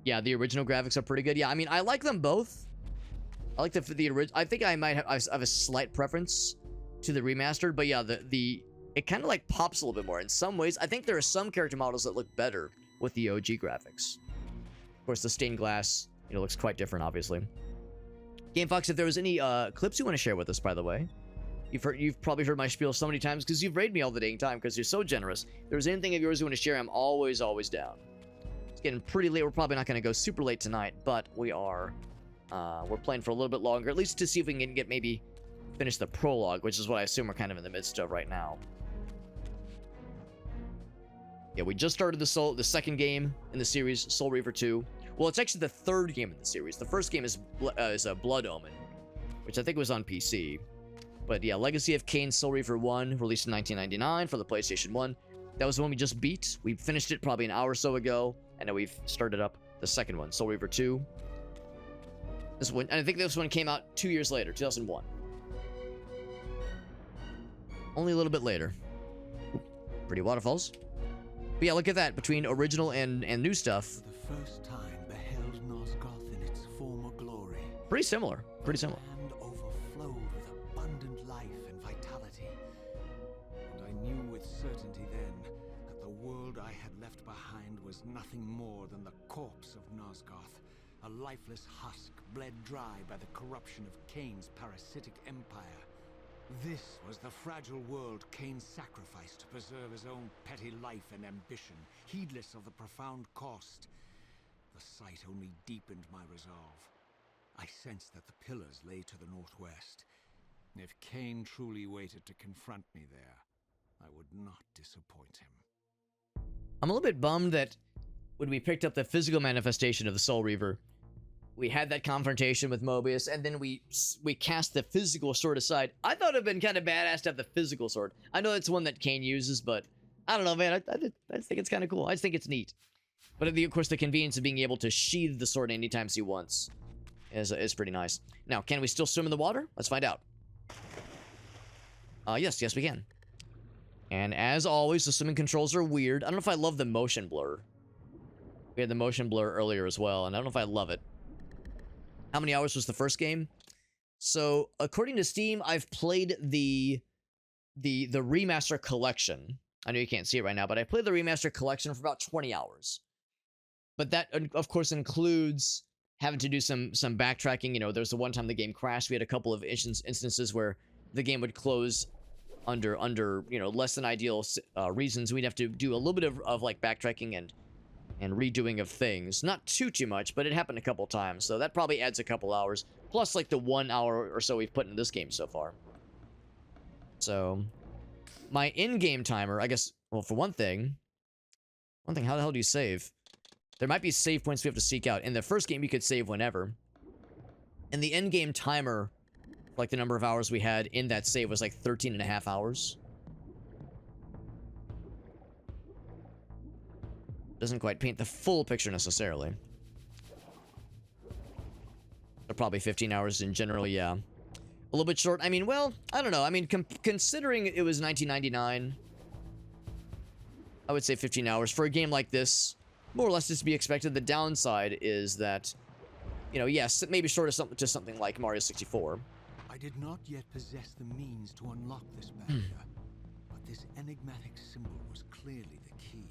Yeah, the original graphics are pretty good. Yeah, I mean, I like them both. I like the original. I think I might have a slight preference to the remastered, but yeah, it kind of like pops a little bit more. In some ways, I think there are some character models that look better with the OG graphics. Of course, the stained glass, looks quite different, obviously. GameFox, if there was any clips you want to share with us, by the way, you've probably heard my spiel so many times because you've raided me all the dang time because you're so generous. If there's anything of yours you want to share, I'm always down. It's getting pretty late. We're probably not going to go super late tonight, but we are. We're playing for a little bit longer, at least to see if we can finish the prologue, which is what I assume we're kind of in the midst of right now. Yeah, we just started the second game in the series, Soul Reaver 2. Well, it's actually the third game in the series. The first game is Blood Omen, which I think was on PC. But yeah, Legacy of Kain Soul Reaver 1, released in 1999 for the PlayStation 1. That was the one we just beat. We finished it probably an hour or so ago, and now we've started up the second one, Soul Reaver 2. This one, and I think this one came out 2 years later, 2001. Only a little bit later. Pretty waterfalls. But yeah, look at that, between original and new stuff. For the first time beheld Nosgoth in its former glory. Pretty similar. Pretty similar. The land overflowed with abundant life and vitality. And I knew with certainty then that the world I had left behind was nothing more than the corpse of Nosgoth, a lifeless husk bled dry by the corruption of Kain's parasitic empire. This was the fragile world Kain sacrificed to preserve his own petty life and ambition, heedless of the profound cost. The sight only deepened my resolve. I sensed that the pillars lay to the northwest. If Kain truly waited to confront me there, I would not disappoint him. I'm a little bit bummed that when we picked up the physical manifestation of the Soul Reaver, we had that confrontation with Mobius, and then we cast the physical sword aside. I thought it would have been kind of badass to have the physical sword. I know it's one that Kain uses, but I don't know, man. I just think it's kind of cool. I just think it's neat. But of course, the convenience of being able to sheathe the sword anytime he wants is pretty nice. Now, can we still swim in the water? Let's find out. Yes, we can. And as always, the swimming controls are weird. I don't know if I love the motion blur. We had the motion blur earlier as well, and I don't know if I love it. How many hours was the first game? So, according to Steam, I've played the Remaster Collection. I know you can't see it right now, but I played the Remaster Collection for about 20 hours. But that, of course, includes having to do some backtracking. You know, there's the one time the game crashed. We had a couple of instances where the game would close under you know, less than ideal reasons. We'd have to do a little bit of like backtracking and redoing of things. Not too much, but it happened a couple times, so that probably adds a couple hours, plus like the 1 hour or so we've put in this game so far. So, my in-game timer, I guess, well, for one thing, how the hell do you save? There might be save points we have to seek out. In the first game, you could save whenever. And the in-game timer, like the number of hours we had in that save, was like 13.5 hours. Doesn't quite paint the full picture necessarily. They're probably 15 hours in general, yeah. A little bit short. I mean, well, I don't know. I mean, considering it was 1999, I would say 15 hours. For a game like this, more or less is to be expected. The downside is that, you know, yes, maybe short of something like Mario 64. I did not yet possess the means to unlock this barrier, but this enigmatic symbol was clearly the key.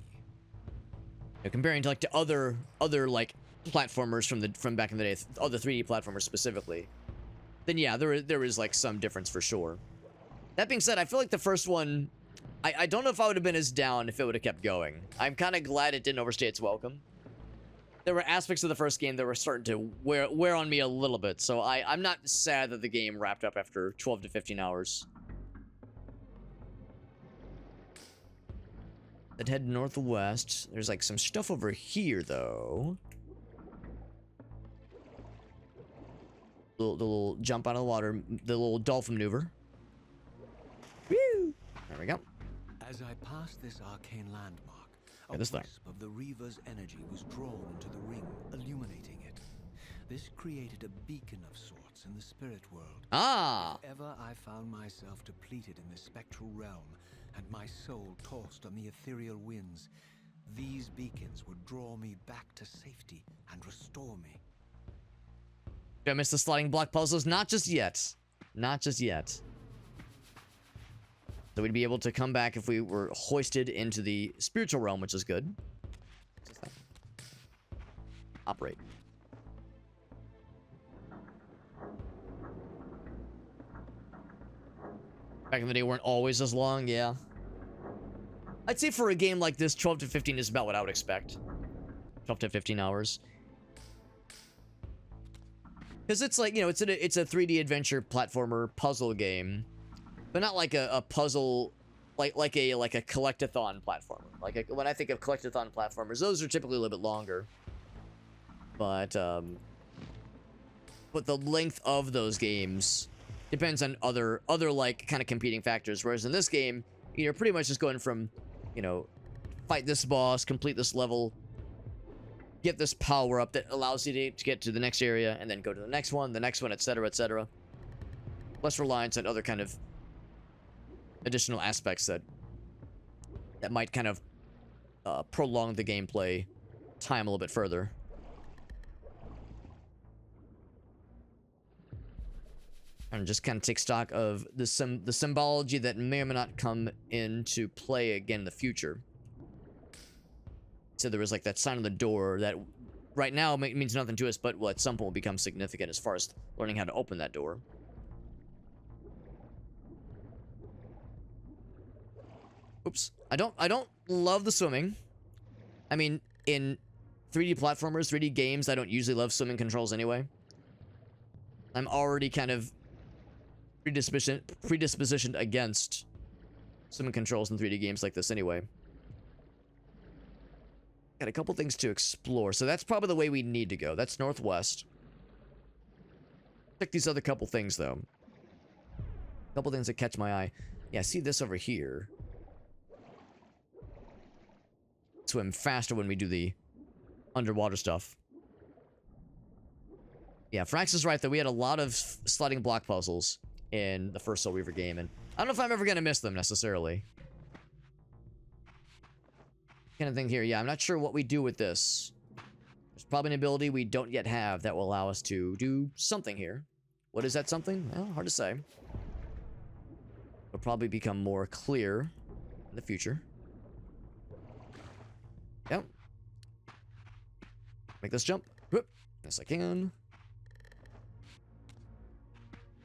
You know, comparing to like to other like platformers from back in the day, other 3D platformers specifically, then yeah, there is like some difference for sure. That being said, I feel like the first one, I don't know if I would have been as down if it would have kept going. I'm kind of glad it didn't overstay its welcome. There were aspects of the first game that were starting to wear on me a little bit, so I'm not sad that the game wrapped up after 12 to 15 hours. Let's head northwest. There's like some stuff over here, though. The little jump out of the water, the little dolphin maneuver. Woo! There we go. As I passed this arcane landmark, a this thing. wisp of the Reaver's energy was drawn into the ring, illuminating it. This created a beacon of sorts in the spirit world. Ah! If ever I found myself depleted in the spectral realm, and my soul tossed on the ethereal winds, these beacons would draw me back to safety and restore me. Don't miss the sliding block puzzles. Not just yet. Not just yet. So we'd be able to come back if we were hoisted into the spiritual realm, which is good. Operate. Back in the day weren't always as long, yeah. I'd say for a game like this, 12 to 15 is about what I would expect. 12 to 15 hours. Because it's like, you know, it's a 3D adventure platformer puzzle game. But not like a puzzle, like a collectathon platformer. When I think of collectathon platformers, those are typically a little bit longer. But the length of those games depends on other like kind of competing factors. Whereas in this game, you're pretty much just going from, you know, fight this boss, complete this level, get this power up that allows you to get to the next area, and then go to the next one, etc., etc. Less reliance on other kind of additional aspects that might kind of prolong the gameplay time a little bit further. And just kind of take stock of the symbology that may or may not come into play again in the future. So there was like that sign on the door that right now means nothing to us, but will at some point will become significant as far as learning how to open that door. Oops. I don't love the swimming. I mean, in 3D platformers, 3D games, I don't usually love swimming controls anyway. I'm already kind of predispositioned against swimming controls in 3D games like this anyway. Got a couple things to explore. So that's probably the way we need to go. That's northwest. Check these other couple things, though. A couple things that catch my eye. Yeah, see this over here. Swim faster when we do the underwater stuff. Yeah, Frax is right, though. We had a lot of sliding block puzzles in the first Soul Reaver game, and I don't know if I'm ever going to miss them, necessarily. Kind of thing here. Yeah, I'm not sure what we do with this. There's probably an ability we don't yet have that will allow us to do something here. What is that something? Well, hard to say. It'll probably become more clear in the future. Yep. Make this jump. Whoop. Yes, I can.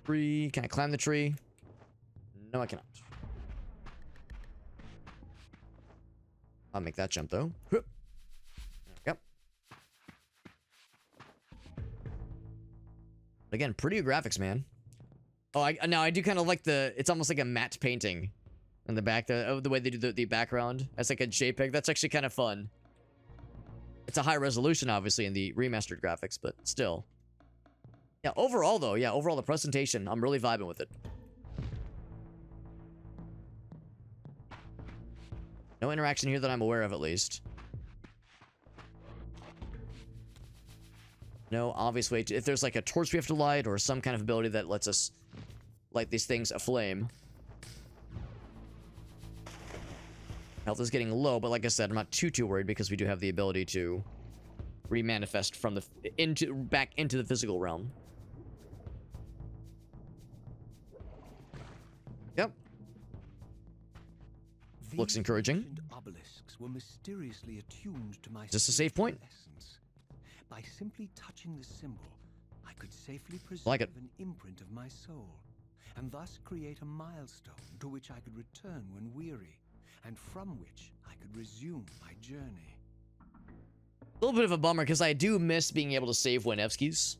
Tree. Can I climb the tree? No, I cannot. I'll make that jump, though. Whoop. Yep. Again, pretty graphics, man. Oh, I do kind of like it's almost like a matte painting in the back, the way they do the background. That's like a JPEG. That's actually kind of fun. It's a high resolution, obviously, in the remastered graphics, but still. Yeah, overall, though, overall, the presentation, I'm really vibing with it. No interaction here that I'm aware of, at least. No obvious way to... If there's like a torch we have to light, or some kind of ability that lets us light these things aflame. Health is getting low, but like I said, I'm not too worried because we do have the ability to remanifest from the... back into the physical realm. Yep. Looks encouraging. Obelisks were mysteriously attuned to my Is this a save point? essence. By simply touching the symbol, I could safely preserve Like it. an imprint of my soul, and thus create a milestone to which I could return when weary, and from which I could resume my journey. A little bit of a bummer because I do miss being able to save Winevskis.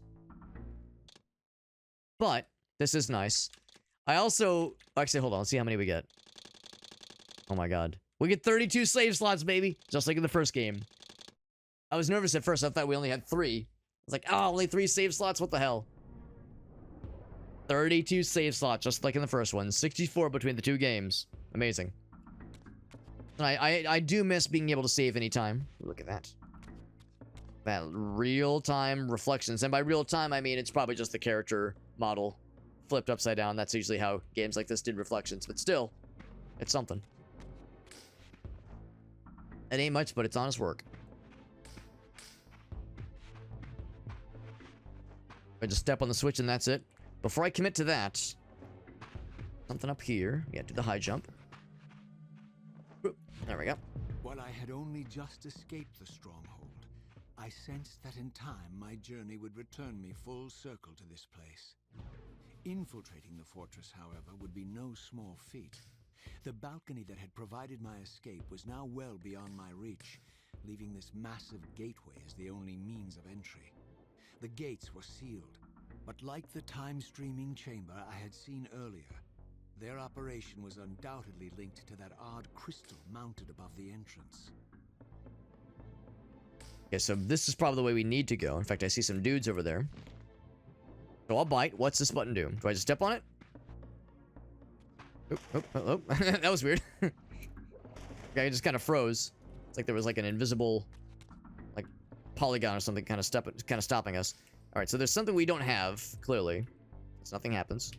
But this is nice. I also... Actually, hold on. Let's see how many we get. Oh my god. We get 32 save slots, baby. Just like in the first game. I was nervous at first. I thought we only had 3. I was like, oh, only 3 save slots? What the hell? 32 save slots, just like in the first one. 64 between the 2 games. Amazing. And I do miss being able to save anytime. Look at that. That real-time reflections. And by real-time, I mean it's probably just the character model flipped upside down. That's usually how games like this did reflections. But still, it's something. It ain't much, but it's honest work. I just step on the switch and that's it. Before I commit to that, something up here. Yeah, do the high jump. There we go. While I had only just escaped the stronghold, I sensed that in time my journey would return me full circle to this place. Infiltrating the fortress, however, would be no small feat. The balcony that had provided my escape was now well beyond my reach, leaving this massive gateway as the only means of entry. The gates were sealed, but like the time-streaming chamber I had seen earlier, their operation was undoubtedly linked to that odd crystal mounted above the entrance. Okay, so this is probably the way we need to go. In fact, I see some dudes over there. So I'll bite. What's this button do? Do I just step on it? Oh. That was weird. Guy just kind of froze. It's like there was like an invisible, like, polygon or something kind of stopping us. All right, so there's something we don't have clearly. So nothing happens.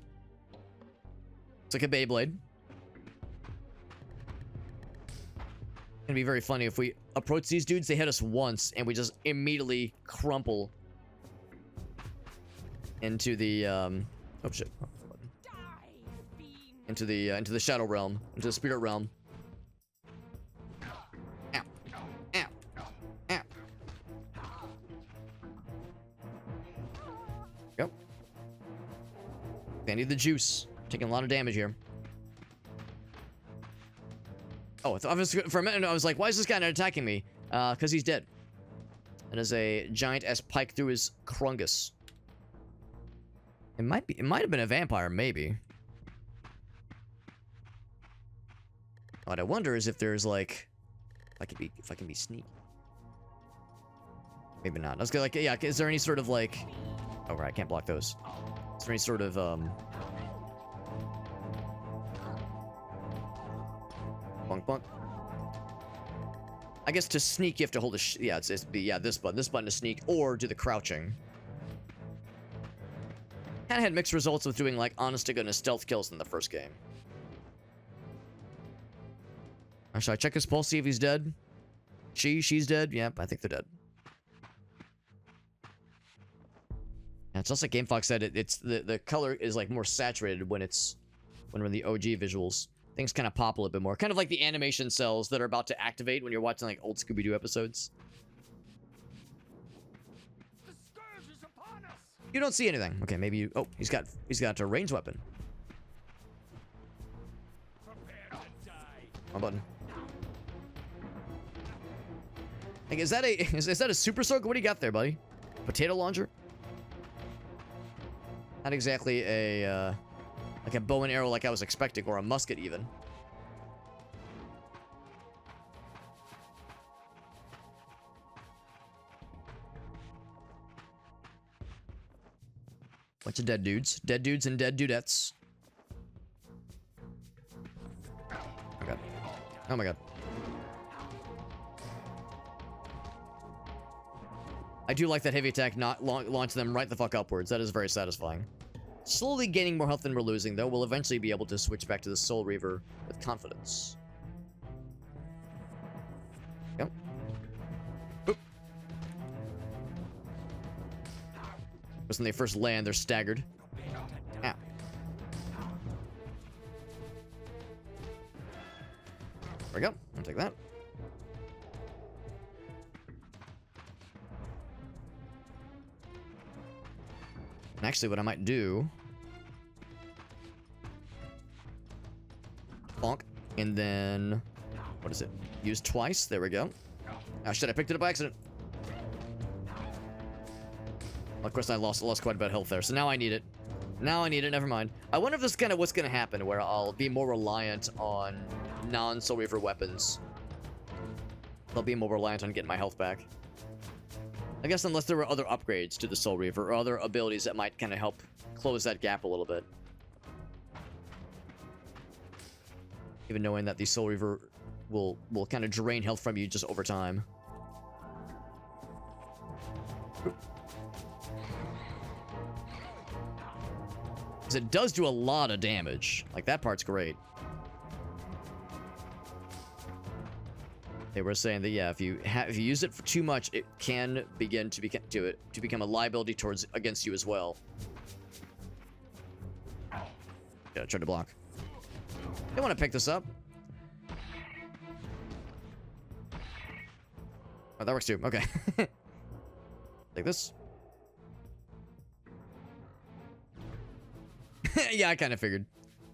It's like a Beyblade. It'd be very funny if we approach these dudes, they hit us once, and we just immediately crumple into the oh shit. Into the shadow realm, into the spirit realm. Ow. Ow. Ow. Go. I need the juice. Taking a lot of damage here. Oh, for a minute I was like, why is this guy not attacking me? Because he's dead. And there's a giant-ass pike through his crungus. It might have been a vampire, maybe. What I wonder is if there's like, if I can be sneaky. Maybe not. Let's go like, yeah. Is there any sort of like? Oh right, I can't block those. Is there any sort of Bonk bonk. I guess to sneak you have to hold a yeah, it's this button to sneak or do the crouching. Kinda had mixed results with doing like honest to goodness stealth kills in the first game. Should I check his pulse, see if he's dead? She's dead? Yep, I think they're dead. And it's also like GameFox said, it's the color is like more saturated when we're in the OG visuals. Things kind of pop a little bit more. Kind of like the animation cells that are about to activate when you're watching like old Scooby-Doo episodes. The scourge is upon us. You don't see anything. Okay, maybe you... Oh, he's got a ranged weapon. Prepare to die. Wrong button. Like, is that a super soaker? What do you got there, buddy? Potato launcher? Not exactly a, like a bow and arrow like I was expecting, or a musket even. Bunch of dead dudes. Dead dudes and dead dudettes. Oh god. Oh my god. I do like that heavy attack not launch them right the fuck upwards. That is very satisfying. Slowly gaining more health than we're losing, though. We'll eventually be able to switch back to the Soul Reaver with confidence. Yep. Boop. Because when they first land, they're staggered. Ow. There we go. I'll take that. And actually, what I might do... Bonk. And then... What is it? Use twice. There we go. Oh, shit, I picked it up by accident. Well, of course, I lost quite a bit of health there. So now I need it. Now I need it. Never mind. I wonder if this is kind of what's going to happen, where I'll be more reliant on non-Soul Reaver weapons. I'll be more reliant on getting my health back. I guess unless there were other upgrades to the Soul Reaver or other abilities that might kind of help close that gap a little bit. Even knowing that the Soul Reaver will kind of drain health from you just over time. Because it does do a lot of damage. Like, that part's great. They were saying that, yeah, if you use it for too much, it can begin to become a liability against you as well. Yeah, try to block. They want to pick this up. Oh, that works too. Okay. Take this. Yeah, I kind of figured.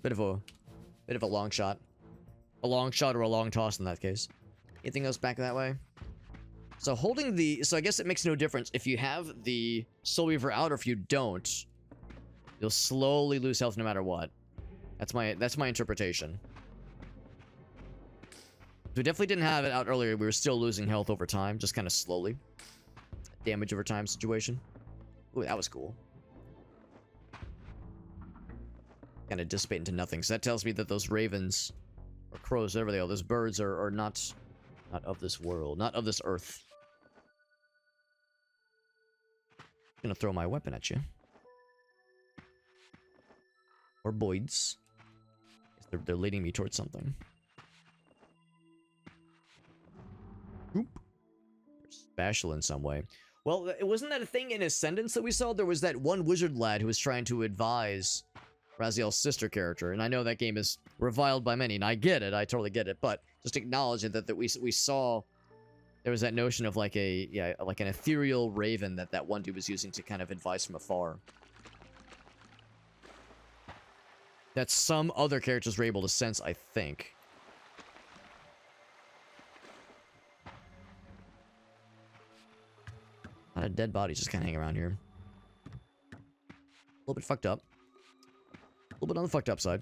Bit of a long shot. A long shot or a long toss in that case. Anything else back that way? So holding so I guess it makes no difference if you have the Soul Reaver out or if you don't. You'll slowly lose health no matter what. That's my interpretation. We definitely didn't have it out earlier. We were still losing health over time, just kind of slowly. Damage over time situation. Ooh, that was cool. kind of dissipate into nothing. So that tells me that those ravens, or crows, whatever they are, those birds are not of this world, not of this earth. I'm gonna throw my weapon at you. Or Boyd's. They're leading me towards something. Oop. They're special in some way. Well, wasn't that a thing in Ascendance that we saw? There was that one wizard lad who was trying to advise Raziel's sister character, and I know that game is reviled by many, and I get it, I totally get it, but just acknowledging that we saw there was that notion of like like an ethereal raven that one dude was using to kind of advise from afar. That some other characters were able to sense, I think. A lot of dead bodies just kind of hang around here. A little bit fucked up. A little bit on the fucked up side.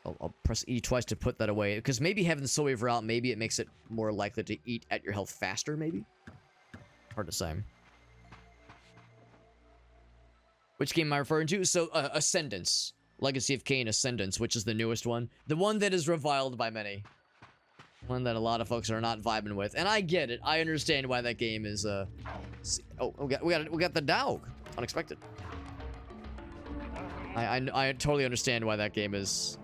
I'll press E twice to put that away. Because maybe having the Soul Reaver out, maybe it makes it more likely to eat at your health faster, maybe? Hard to say. Which game am I referring to? So, Ascendance. Legacy of Kain Ascendance, which is the newest one. The one that is reviled by many. One that a lot of folks are not vibing with. And I get it. I understand why that game is, oh, we got the dog. Unexpected. I totally understand why that game is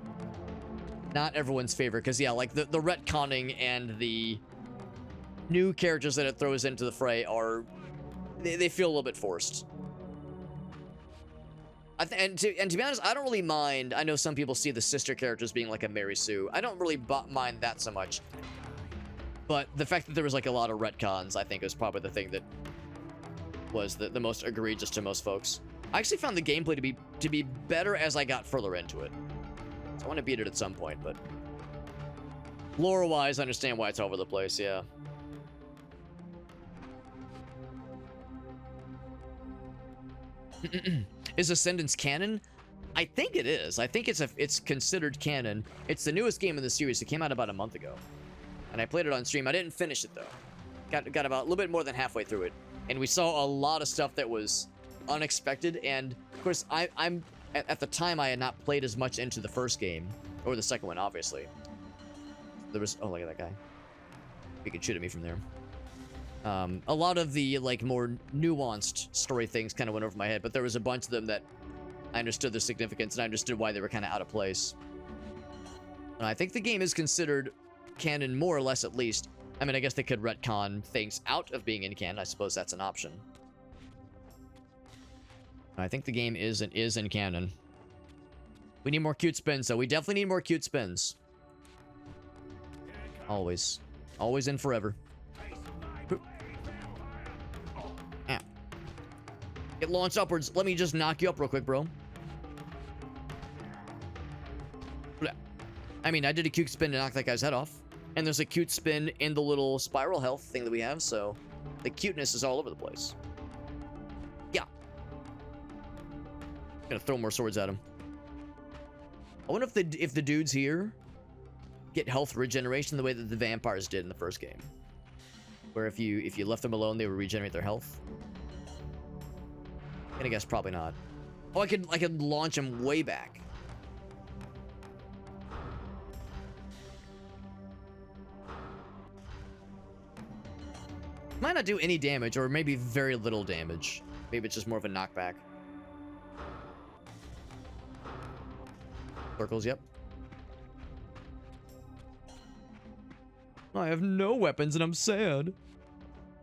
not everyone's favorite. Because, yeah, like, the retconning and the new characters that it throws into the fray are... They feel a little bit forced. And to be honest, I don't really mind. I know some people see the sister characters being like a Mary Sue. I don't really mind that so much. But the fact that there was like a lot of retcons, I think, is probably the thing that was the most egregious to most folks. I actually found the gameplay to be better as I got further into it. So I want to beat it at some point, but lore-wise, I understand why it's all over the place. Yeah. Is Ascendance canon? I think it is. I think it's considered canon. It's the newest game in the series. It came out about a month ago. And I played it on stream. I didn't finish it, though. Got about a little bit more than halfway through it. And we saw a lot of stuff that was unexpected. And, of course, I'm at the time, I had not played as much into the first game. Or the second one, obviously. There was... Oh, look at that guy. He could shoot at me from there. A lot of the, like, more nuanced story things kind of went over my head, but there was a bunch of them that I understood their significance, and I understood why they were kind of out of place. And I think the game is considered canon, more or less, at least. I mean, I guess they could retcon things out of being in canon. I suppose that's an option. I think the game is in canon. We need more cute spins, though. We definitely need more cute spins. Always. Always and forever. Get launched upwards. Let me just knock you up real quick, bro. I mean, I did a cute spin to knock that guy's head off. And there's a cute spin in the little spiral health thing that we have, so the cuteness is all over the place. Yeah. Gonna throw more swords at him. I wonder if the dudes here get health regeneration the way that the vampires did in the first game. Where if you left them alone, they would regenerate their health. I'm gonna guess probably not. Oh, I could launch him way back. Might not do any damage, or maybe very little damage. Maybe it's just more of a knockback. Circles, yep. I have no weapons and I'm sad.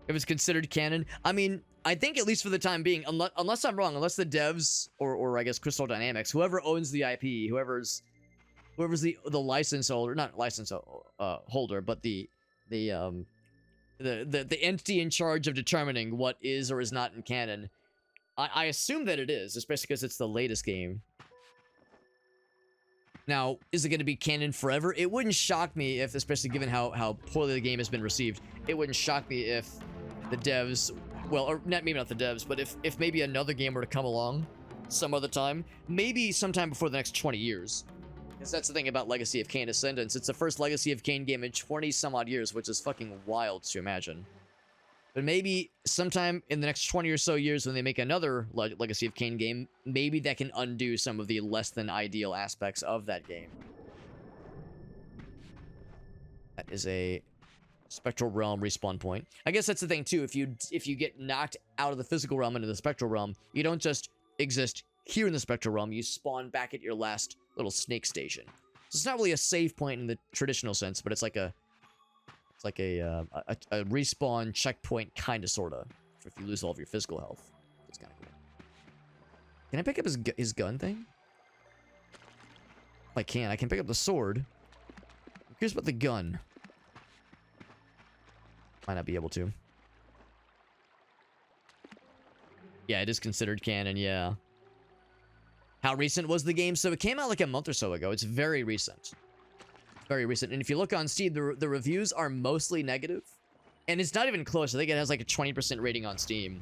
If it's considered canon, I mean, I think at least for the time being, unless I'm wrong, unless the devs or I guess Crystal Dynamics, whoever owns the IP, whoever's the license holder, not license holder, but the entity in charge of determining what is or is not in canon, I assume that it is, especially because it's the latest game. Now, is it going to be canon forever? It wouldn't shock me if, especially given how poorly the game has been received, it wouldn't shock me if the devs, well, or maybe not the devs, but if maybe another game were to come along some other time, maybe sometime before the next 20 years. Because that's the thing about Legacy of Kain Ascendance. It's the first Legacy of Kain game in 20 some odd years, which is fucking wild to imagine. But maybe sometime in the next 20 or so years when they make another Legacy of Kain game, maybe that can undo some of the less than ideal aspects of that game. That is a Spectral Realm respawn point. I guess that's the thing too. If you get knocked out of the physical realm into the Spectral Realm, you don't just exist here in the Spectral Realm, you spawn back at your last little snake station. So it's not really a save point in the traditional sense, but it's like a respawn checkpoint, kind of, sorta. If you lose all of your physical health, it's kind of cool. Can I pick up his gun thing? I can. I can pick up the sword. Here's about the gun. Might not be able to. Yeah, it is considered canon. Yeah. How recent was the game? So it came out like a month or so ago. It's very recent. Very recent. And if you look on Steam, the reviews are mostly negative. And it's not even close. I think it has like a 20% rating on Steam.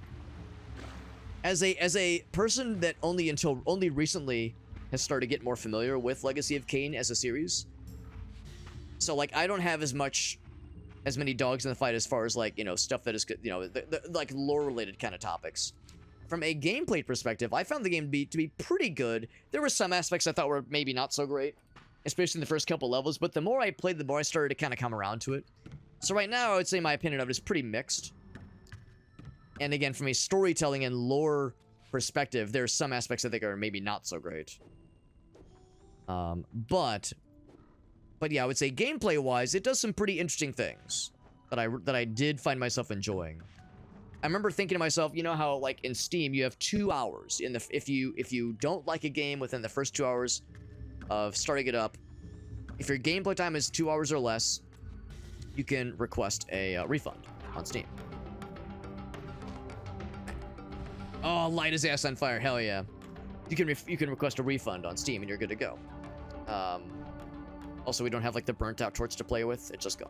As a person that only recently has started to get more familiar with Legacy of Kain as a series. So like I don't have as many dogs in the fight as far as like, you know, stuff that is, you know, like lore related kind of topics. From a gameplay perspective, I found the game to be pretty good. There were some aspects I thought were maybe not so great, especially in the first couple levels, but the more I played, the more I started to kind of come around to it. So right now, I would say my opinion of it is pretty mixed. And again, from a storytelling and lore perspective, there's some aspects I think are maybe not so great. But yeah, I would say gameplay-wise, it does some pretty interesting things that I did find myself enjoying. I remember thinking to myself, you know how like in Steam you have 2 hours in the if you don't like a game within the first 2 hours of starting it up, if your gameplay time is 2 hours or less, you can request a refund on Steam. Oh, light his ass on fire! Hell yeah! You can request a refund on Steam and you're good to go. Also, we don't have like the burnt out torch to play with; it's just gone.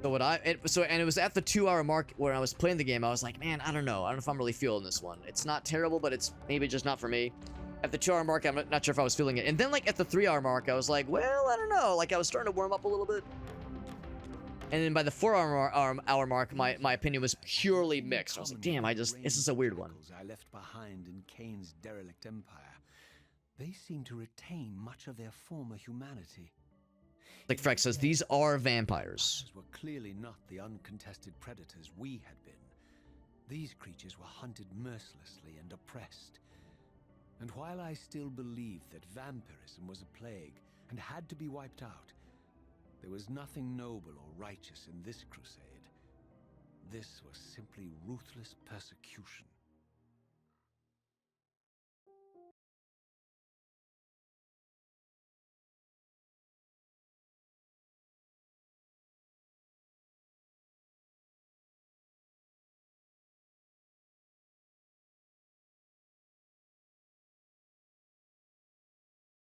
So it was at the 2 hour mark where I was playing the game. I was like, man, I don't know if I'm really feeling this one. It's not terrible, but it's maybe just not for me. At the 2 hour mark, I'm not sure if I was feeling it. And then like at the 3 hour mark, I was like, well, I don't know. Like I was starting to warm up a little bit. And then by the 4 hour mark, my opinion was purely mixed. I was like, damn, this is a weird one. I left behind in Kain's derelict empire. They seem to retain much of their former humanity. Like Freck says, these are vampires. Were clearly not the uncontested predators we had been. These creatures were hunted mercilessly and oppressed. And while I still believed that vampirism was a plague and had to be wiped out, there was nothing noble or righteous in this crusade. This was simply ruthless persecution.